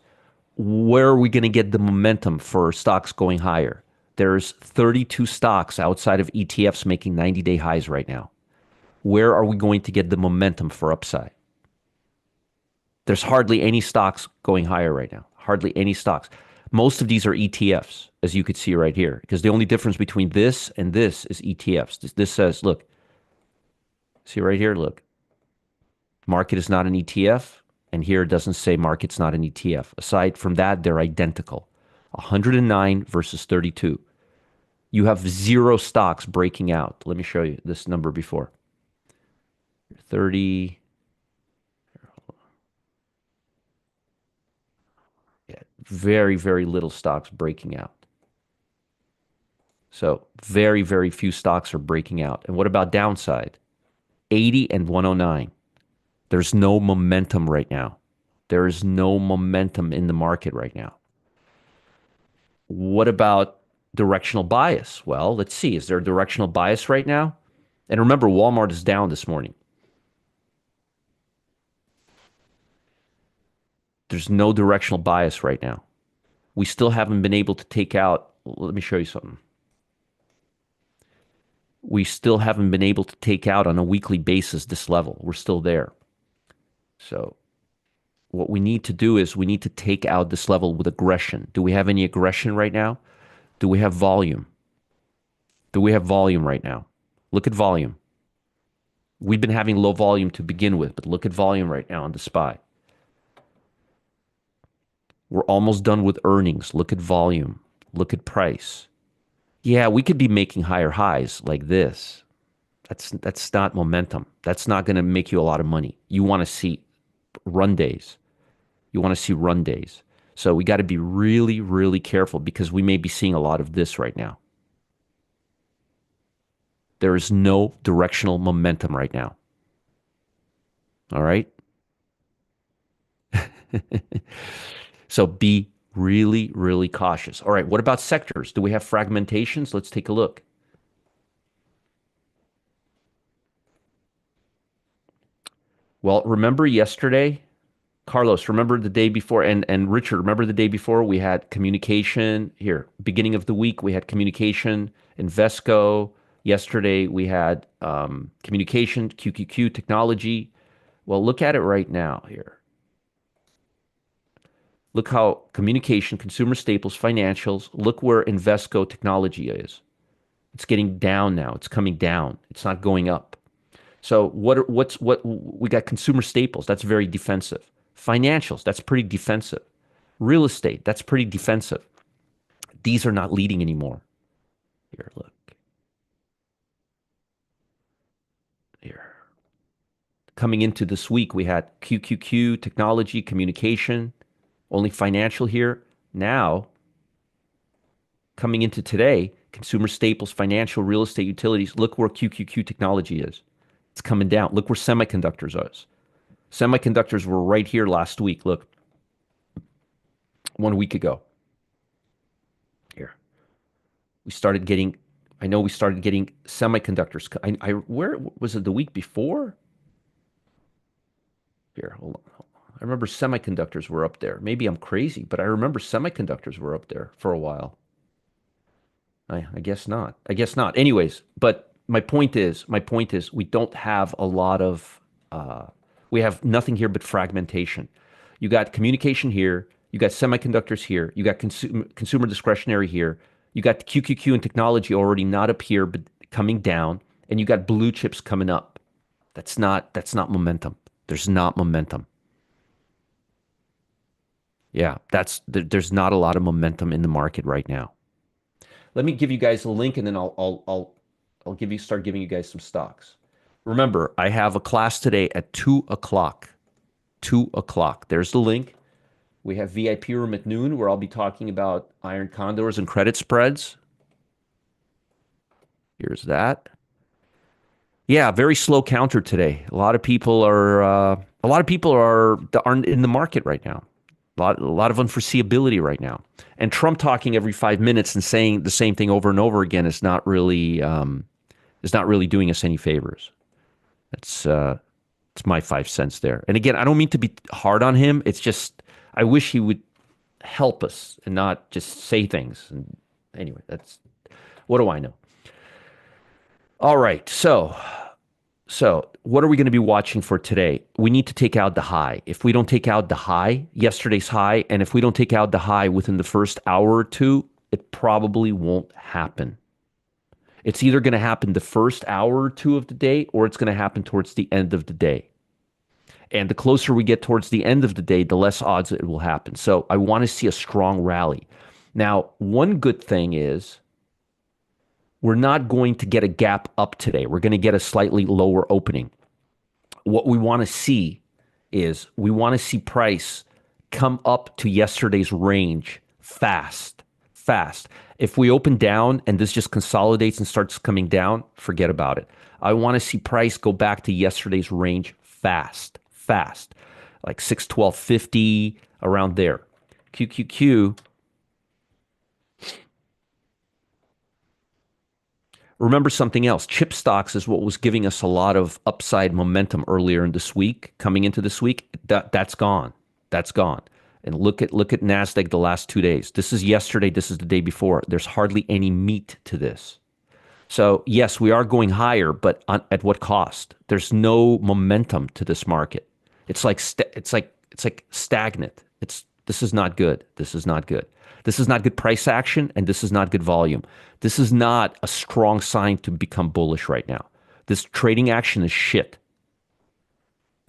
where are we going to get the momentum for stocks going higher? There's 32 stocks outside of ETFs making 90-day highs right now. Where are we going to get the momentum for upside? There's hardly any stocks going higher right now. Hardly any stocks. Most of these are ETFs, as you could see right here, because the only difference between this and this is ETFs. This says, look, see right here, look, market is not an ETF, and here it doesn't say market's not an ETF. Aside from that, they're identical. 109 versus 32. You have 0 stocks breaking out. Let me show you this number before. 30. Yeah, very, very little stocks breaking out. So very, very few stocks are breaking out. And what about downside? 80 and 109. There's no momentum right now. There is no momentum in the market right now. What about directional bias? Well, let's see. Is there a directional bias right now? And remember, Walmart is down this morning. There's no directional bias right now. We still haven't been able to take out. Let me show you something. We still haven't been able to take out on a weekly basis this level. We're still there. So what we need to do is we need to take out this level with aggression. Do we have any aggression right now? Do we have volume? Do we have volume right now? Look at volume. We've been having low volume to begin with, but look at volume right now on the SPY. We're almost done with earnings. Look at volume. Look at price. Yeah, we could be making higher highs like this. That's not momentum. That's not going to make you a lot of money. You want to see run days. You want to see run days. So we got to be really, really careful because we may be seeing a lot of this right now. There is no directional momentum right now. All right. So be really, really cautious. All right. What about sectors? Do we have fragmentations? Let's take a look. Well, remember yesterday, Carlos, remember the day before, and Richard, remember the day before we had communication here. Beginning of the week, we had communication, Invesco. Yesterday, we had communication, QQQ, technology. Well, look at it right now here. Look how communication, consumer staples, financials, look where Invesco technology is. It's getting down now. It's coming down. It's not going up. So what we got consumer staples, that's very defensive. Financials, that's pretty defensive. Real estate, that's pretty defensive. These are not leading anymore. Here, look. Here. Coming into this week, we had QQQ, technology, communication, only financial here. Now, coming into today, consumer staples, financial, real estate, utilities. Look where QQQ technology is. It's coming down. Look where semiconductors are. Semiconductors were right here last week. Look, 1 week ago. Here. We started getting, I know we started getting semiconductors. Where was it the week before? Here, hold on. I remember semiconductors were up there. Maybe I'm crazy, but I remember semiconductors were up there for a while. I guess not. I guess not. Anyways, but my point is, we don't have a lot of, we have nothing here but fragmentation. You got communication here, you got semiconductors here, you got consumer discretionary here, you got QQQ and technology already not up here but coming down, and you got blue chips coming up. That's not momentum. There's not momentum. Yeah, there's not a lot of momentum in the market right now. Let me give you guys a link, and then I'll start giving you guys some stocks. Remember, I have a class today at 2 o'clock. 2 o'clock. There's the link. We have VIP room at noon where I'll be talking about iron condors and credit spreads. Here's that. Yeah, very slow counter today. Aren't in the market right now. A lot of unforeseeability right now. And Trump talking every 5 minutes and saying the same thing over and over again is not really doing us any favors. It's my 5 cents there. And again, I don't mean to be hard on him. It's just I wish he would help us and not just say things. And anyway, that's what do I know? All right, so what are we going to be watching for today? We need to take out the high. If we don't take out the high, yesterday's high, and if we don't take out the high within the first hour or two, it probably won't happen. It's either going to happen the first hour or two of the day, or it's going to happen towards the end of the day. And the closer we get towards the end of the day, the less odds it will happen. So I want to see a strong rally. Now, one good thing is we're not going to get a gap up today. We're going to get a slightly lower opening. What we want to see is we want to see price come up to yesterday's range fast. If we open down and this just consolidates and starts coming down, forget about it. I want to see price go back to yesterday's range fast, like 612.50 around there. QQQ. Remember something else. Chip stocks is what was giving us a lot of upside momentum earlier in this week, coming into this week. That's gone. That's gone. And look at NASDAQ the last 2 days. This is yesterday. This is the day before. There's hardly any meat to this. So yes, we are going higher, but at what cost? There's no momentum to this market. It's like stagnant. This is not good. This is not good. This is not good price action, and this is not good volume. This is not a strong sign to become bullish right now. This trading action is shit.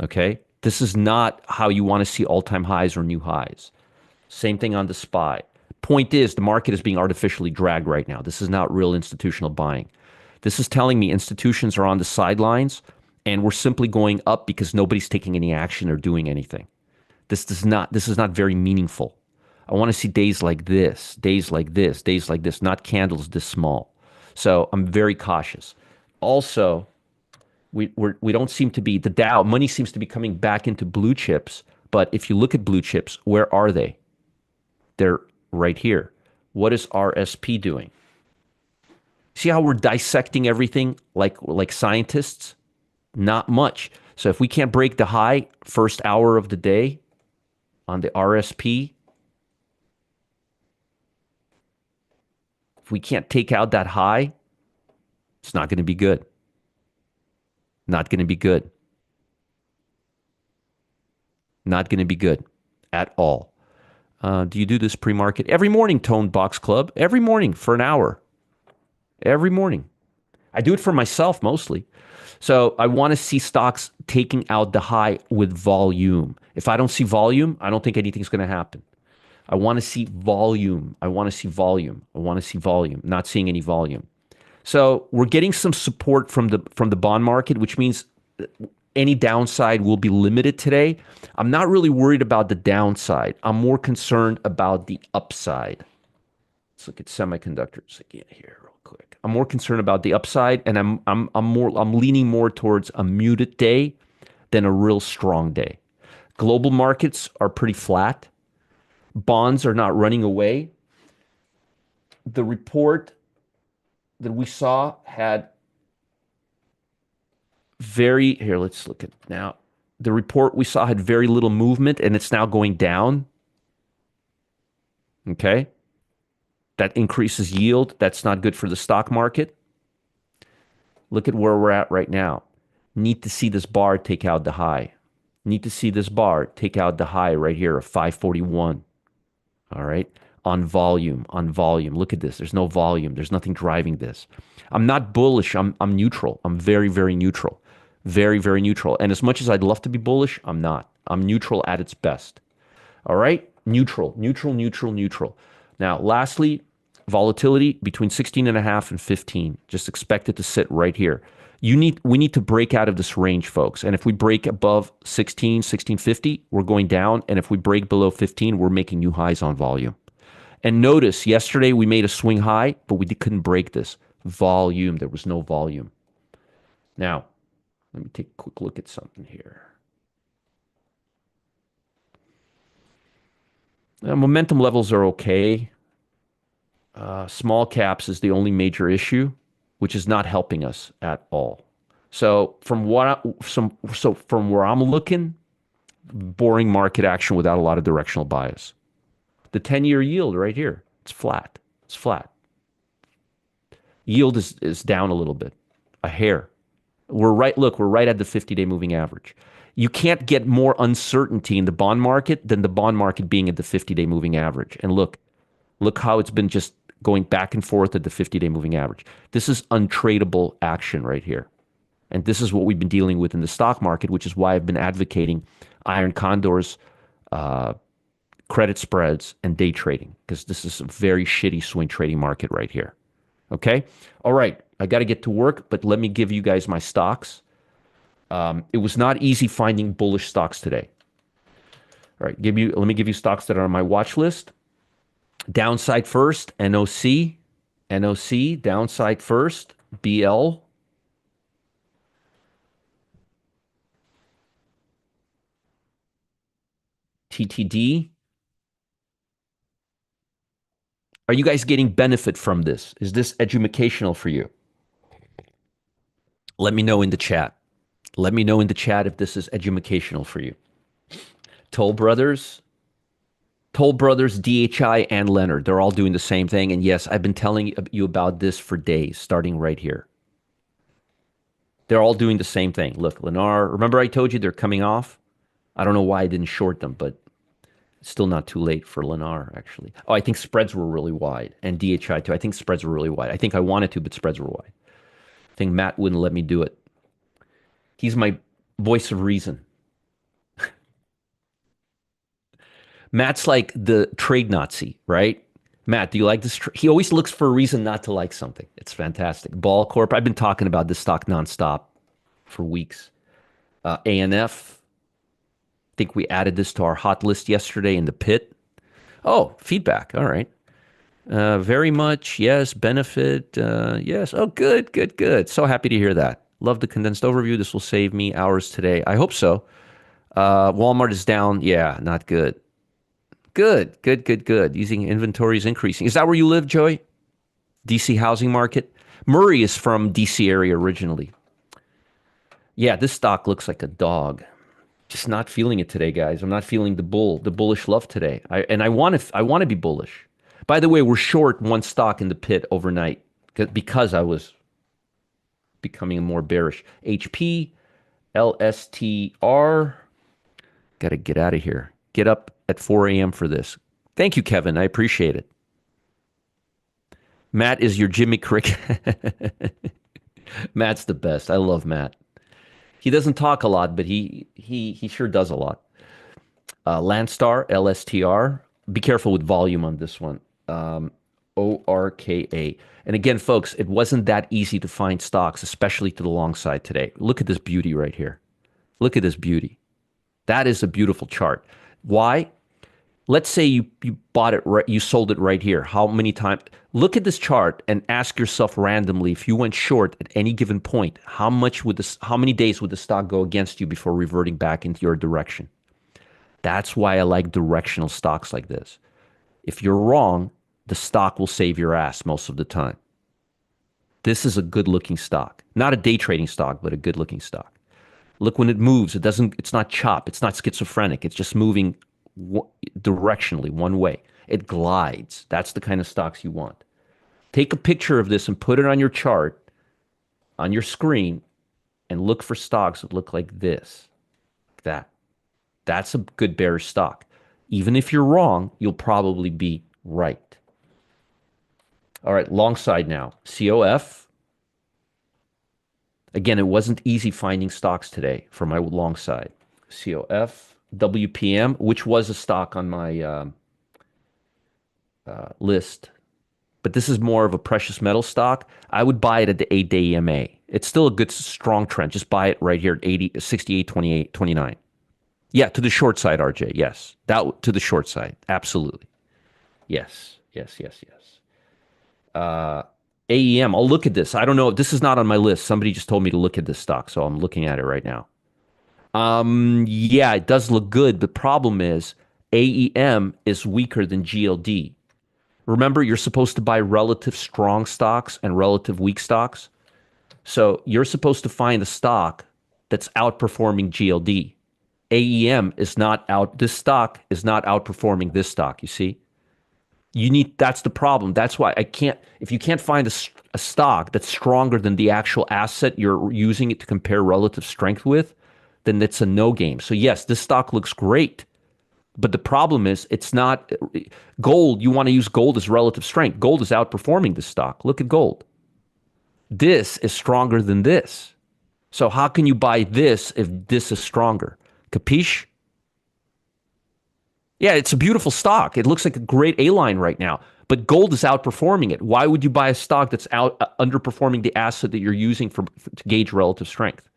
Okay? This is not how you want to see all-time highs or new highs. Same thing on the SPY. Point is, the market is being artificially dragged right now. This is not real institutional buying. This is telling me institutions are on the sidelines and we're simply going up because nobody's taking any action or doing anything. This is not very meaningful. I want to see days like this, days like this, days like this, not candles this small. So I'm very cautious. Also, we don't seem to be the Dow money seems to be coming back into blue chips, but if you look at blue chips, where are they? They're right here. What is RSP doing? See how we're dissecting everything like scientists? Not much. So if we can't break the high first hour of the day on the RSP, if we can't take out that high, it's not going to be good. Not going to be good. Not going to be good at all. Do you do this pre-market? Every morning, Tone Box Club. Every morning for an hour. Every morning. I do it for myself mostly. So I want to see stocks taking out the high with volume. If I don't see volume, I don't think anything's going to happen. I want to see volume. I want to see volume. I want to see volume. Not seeing any volume. So we're getting some support from the bond market, which means any downside will be limited today. I'm not really worried about the downside. I'm more concerned about the upside. Let's look at semiconductors again here real quick. I'm more concerned about the upside, and I'm leaning more towards a muted day than a real strong day. Global markets are pretty flat. Bonds are not running away. The report that we saw had here, let's look at now. The report we saw had very little movement and it's now going down. Okay. That increases yield. That's not good for the stock market. Look at where we're at right now. Need to see this bar take out the high. Need to see this bar take out the high right here of 541. All right. On volume. Look at this. There's no volume. There's nothing driving this. I'm not bullish. I'm neutral. I'm very, very neutral. Very, very neutral. And as much as I'd love to be bullish, I'm not. I'm neutral at its best. All right? Neutral. Now, lastly, volatility between 16.5 and 15. Just expect it to sit right here. We need to break out of this range, folks. And if we break above 16, 1650, we're going down. And if we break below 15, we're making new highs on volume. And notice, yesterday we made a swing high, but we couldn't break this. Volume. There was no volume. Now, let me take a quick look at something here. Momentum levels are okay. Small caps is the only major issue, which is not helping us at all. So from where I'm looking, boring market action without a lot of directional bias. The 10-year yield right here, it's flat. It's flat. Yield is down a little bit, a hair. We're right at the 50-day moving average. You can't get more uncertainty in the bond market than the bond market being at the 50-day moving average. And look how it's been just going back and forth at the 50-day moving average. This is untradeable action right here. And this is what we've been dealing with in the stock market, which is why I've been advocating iron condors, credit spreads, and day trading, because this is a very shitty swing trading market right here. Okay? All right. I got to get to work, but let me give you guys my stocks. It was not easy finding bullish stocks today. All right. Let me give you stocks that are on my watch list. Downside first, NOC, downside first, BL, TTD. Are you guys getting benefit from this? Is this educational for you? Let me know in the chat. Let me know in the chat if this is educational for you. Toll Brothers, DHI, and Leonard, they're all doing the same thing. And yes, I've been telling you about this for days, starting right here. They're all doing the same thing. Look, Lennar, remember I told you they're coming off? I don't know why I didn't short them, but it's still not too late for Lennar, actually. Oh, I think spreads were really wide. And DHI, too. I think spreads were really wide. I think I wanted to, but spreads were wide. I think Matt wouldn't let me do it. He's my voice of reason. Matt's like the trade Nazi, right? Matt, do you like this? He always looks for a reason not to like something. It's fantastic. Ball Corp. I've been talking about this stock nonstop for weeks. ANF. Think we added this to our hot list yesterday in the pit. Oh, feedback. All right. Very much. Yes. Benefit. Yes. Oh, good, good, good. So happy to hear that. Love the condensed overview. This will save me hours today. I hope so. Walmart is down. Yeah, not good. Good, good, good, good. Using inventory is increasing. Is that where you live, Joey? DC housing market? Murray is from DC area originally. Yeah, this stock looks like a dog. Just not feeling it today, guys. I'm not feeling the bullish love today. I want to be bullish. By the way, we're short one stock in the pit overnight because I was becoming more bearish. HP, LSTR. Got to get out of here. Get up at 4 a.m. for this. Thank you, Kevin. I appreciate it. Matt is your Jimmy Cricket. Matt's the best. I love Matt. He doesn't talk a lot, but he sure does a lot. Landstar, LSTR. Be careful with volume on this one. ORKA. And again, folks, it wasn't that easy to find stocks, especially to the long side today. Look at this beauty right here. Look at this beauty. That is a beautiful chart. Why? Let's say you bought it right, you sold it right here. How many times? Look at this chart and ask yourself randomly, if you went short at any given point, how many days would the stock go against you before reverting back into your direction? That's why I like directional stocks like this. If you're wrong, the stock will save your ass most of the time. This is a good looking stock. Not a day trading stock, but a good looking stock. Look, when it moves, it's not chop, it's not schizophrenic. It's just moving directionally one way. It glides. That's the kind of stocks you want. Take a picture of this and put it on your chart, on your screen, and look for stocks that look like this, like that. That's a good bearish stock. Even if you're wrong, you'll probably be right. All right, long side now. COF. Again, it wasn't easy finding stocks today for my long side. COF, WPM, which was a stock on my list, but this is more of a precious metal stock. I would buy it at the 8-day EMA. It's still a good, strong trend. Just buy it right here at 68.28.29. Yeah, to the short side, RJ. Yes, that to the short side. Absolutely. Yes, yes, yes, yes. AEM. I'll look at this. I don't know. This is not on my list. Somebody just told me to look at this stock, so I'm looking at it right now. Yeah, it does look good. The problem is AEM is weaker than GLD. Remember, you're supposed to buy relative strong stocks and relative weak stocks. So you're supposed to find a stock that's outperforming GLD. AEM is not out. This stock is not outperforming this stock. You see, that's the problem. That's why if you can't find a stock that's stronger than the actual asset you're using it to compare relative strength with, then it's a no game. So yes, this stock looks great. But the problem is it's not gold. You want to use gold as relative strength. Gold is outperforming this stock. Look at gold. This is stronger than this. So how can you buy this if this is stronger? Capiche? Yeah, it's a beautiful stock. It looks like a great A-line right now. But gold is outperforming it. Why would you buy a stock that's underperforming the asset that you're using to gauge relative strength?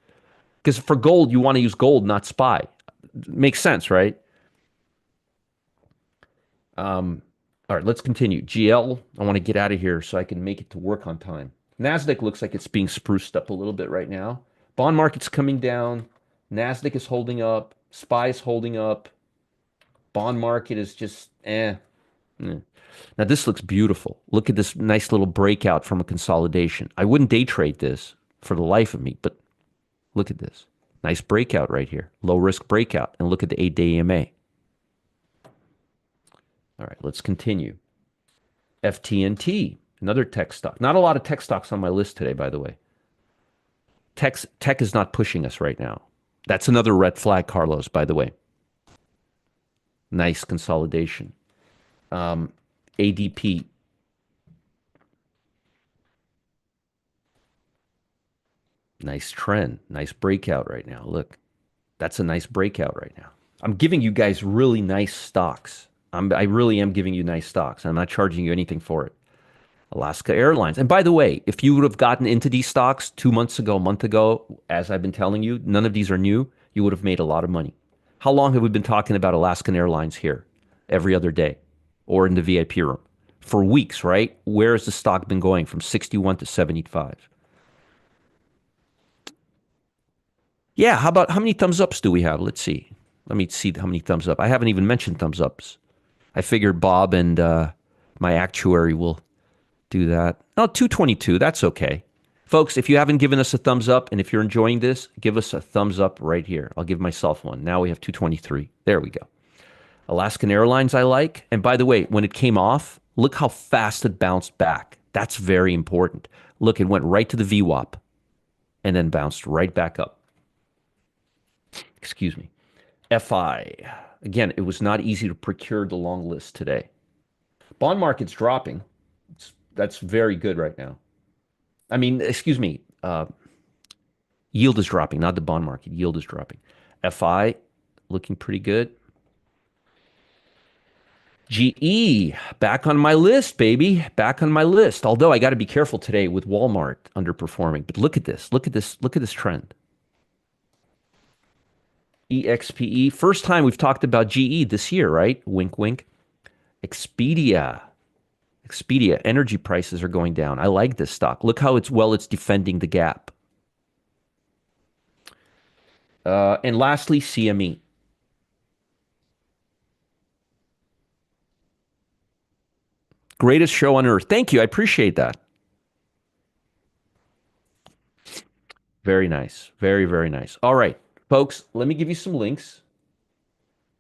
Because for gold, you want to use gold, not SPY. Makes sense, right? All right, let's continue. GL, I want to get out of here so I can make it to work on time. NASDAQ looks like it's being spruced up a little bit right now. Bond market's coming down. NASDAQ is holding up. SPY is holding up. Bond market is just Now this looks beautiful. Look at this nice little breakout from a consolidation. I wouldn't day trade this for the life of me, but look at this. Nice breakout right here. Low risk breakout. And look at the 8-day EMA. All right, let's continue. FTNT, another tech stock. Not a lot of tech stocks on my list today, by the way. Tech is not pushing us right now. That's another red flag, Carlos, by the way. Nice consolidation. ADP. Nice trend. Nice breakout right now. Look, that's a nice breakout right now. I'm giving you guys really nice stocks. I really am giving you nice stocks. I'm not charging you anything for it. Alaska Airlines. And by the way, if you would have gotten into these stocks 2 months ago, a month ago, as I've been telling you, none of these are new, you would have made a lot of money. How long have we been talking about Alaskan Airlines here? Every other day or in the VIP room? For weeks, right? Where has the stock been going from 61 to 75? Yeah, how many thumbs ups do we have? Let's see. Let me see how many thumbs up. I haven't even mentioned thumbs ups. I figured Bob and my actuary will do that. Oh, 222. That's okay. Folks, if you haven't given us a thumbs up and if you're enjoying this, give us a thumbs up right here. I'll give myself one. Now we have 223. There we go. Alaskan Airlines, I like. And by the way, when it came off, look how fast it bounced back. That's very important. Look, it went right to the VWAP and then bounced right back up. Excuse me. FI. Again, it was not easy to procure the long list today. Bond market's dropping. That's very good right now. I mean, excuse me. Yield is dropping, not the bond market. Yield is dropping. FI looking pretty good. GE back on my list, baby. Back on my list. Although I got to be careful today with Walmart underperforming. But look at this. Look at this. Look at this trend. EXPE. First time we've talked about GE this year, right? Wink, wink. Expedia. Expedia. Energy prices are going down. I like this stock. Look how it's defending the gap. And lastly, CME. Greatest show on earth. Thank you. I appreciate that. Very nice. Very, very nice. All right, folks, let me give you some links.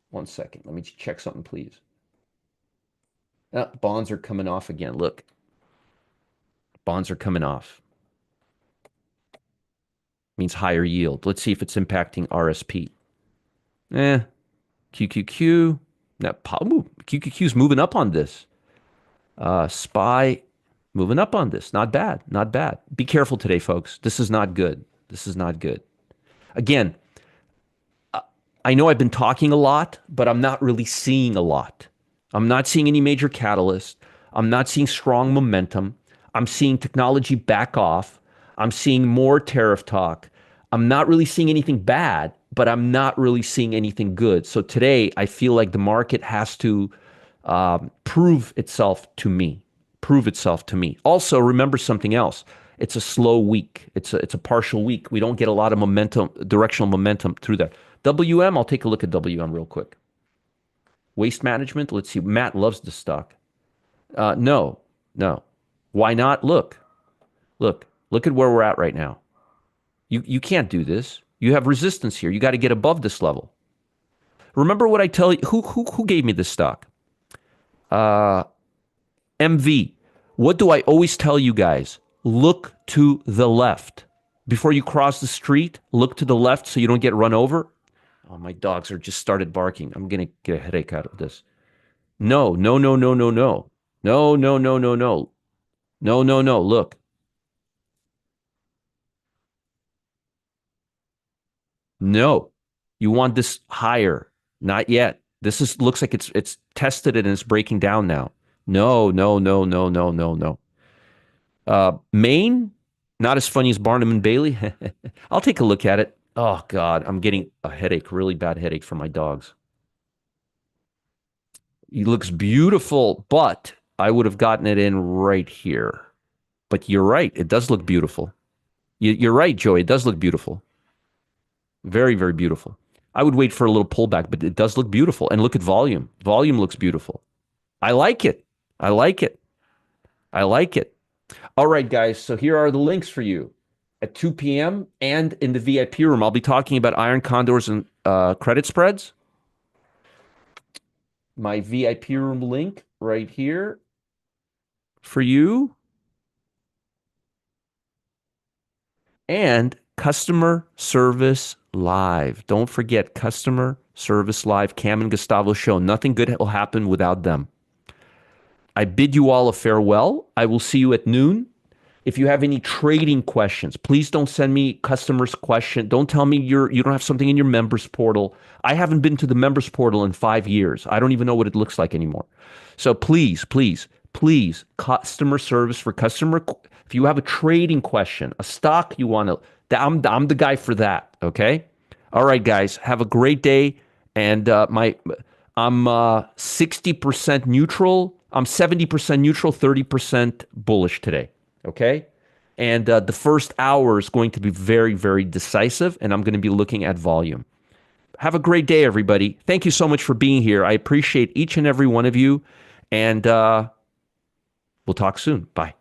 One second. Let me check something, please. Bonds are coming off again. Look, bonds are coming off. Means higher yield. Let's see if it's impacting RSP. QQQ. Now, QQQ's moving up on this. SPY moving up on this. Not bad. Not bad. Be careful today, folks. This is not good. This is not good. Again, I know I've been talking a lot, but I'm not really seeing a lot. I'm not seeing any major catalyst. I'm not seeing strong momentum. I'm seeing technology back off. I'm seeing more tariff talk. I'm not really seeing anything bad, but I'm not really seeing anything good. So today, I feel like the market has to prove itself to me. Prove itself to me. Also, remember something else. It's a slow week. It's a partial week. We don't get a lot of momentum, directional momentum through that. WM, I'll take a look at WM real quick. Waste management, let's see. Matt loves this stock. No. Why not? Look at where we're at right now. You can't do this. You have resistance here. You got to get above this level. Remember what I tell you. Who gave me this stock? MV. What do I always tell you guys? Look to the left. Before you cross the street, look to the left so you don't get run over. Oh, my dogs are just started barking. I'm going to get a headache out of this. No. Look. No. You want this higher. Not yet. Looks like it's tested it and it's breaking down now. No. Maine, not as funny as Barnum and Bailey. I'll take a look at it. Oh God, I'm getting a headache, really bad headache from my dogs. He looks beautiful, but I would have gotten it in right here. But you're right, it does look beautiful. You're right, Joey, it does look beautiful. Very, very beautiful. I would wait for a little pullback, but it does look beautiful. And look at volume. Volume looks beautiful. I like it. I like it. I like it. All right, guys. So here are the links for you. At 2 p.m. and in the VIP room, I'll be talking about iron condors and credit spreads. My VIP room link right here for you. And customer service live. Don't forget customer service live. Cam and Gustavo show. Nothing good will happen without them. I bid you all a farewell. I will see you at noon If you have any trading questions, please don't send me customers question. Don't tell me you don't have something in your members portal. I haven't been to the members portal in 5 years. I don't even know what it looks like anymore. So please, please, please, customer service for customer. If you have a trading question, a stock you want to, I'm the guy for that. Okay. All right, guys. Have a great day. And I'm 60% neutral. I'm 70% neutral, 30% bullish today. Okay. And the first hour is going to be very, very decisive. And I'm going to be looking at volume. Have a great day, everybody. Thank you so much for being here. I appreciate each and every one of you. And we'll talk soon. Bye.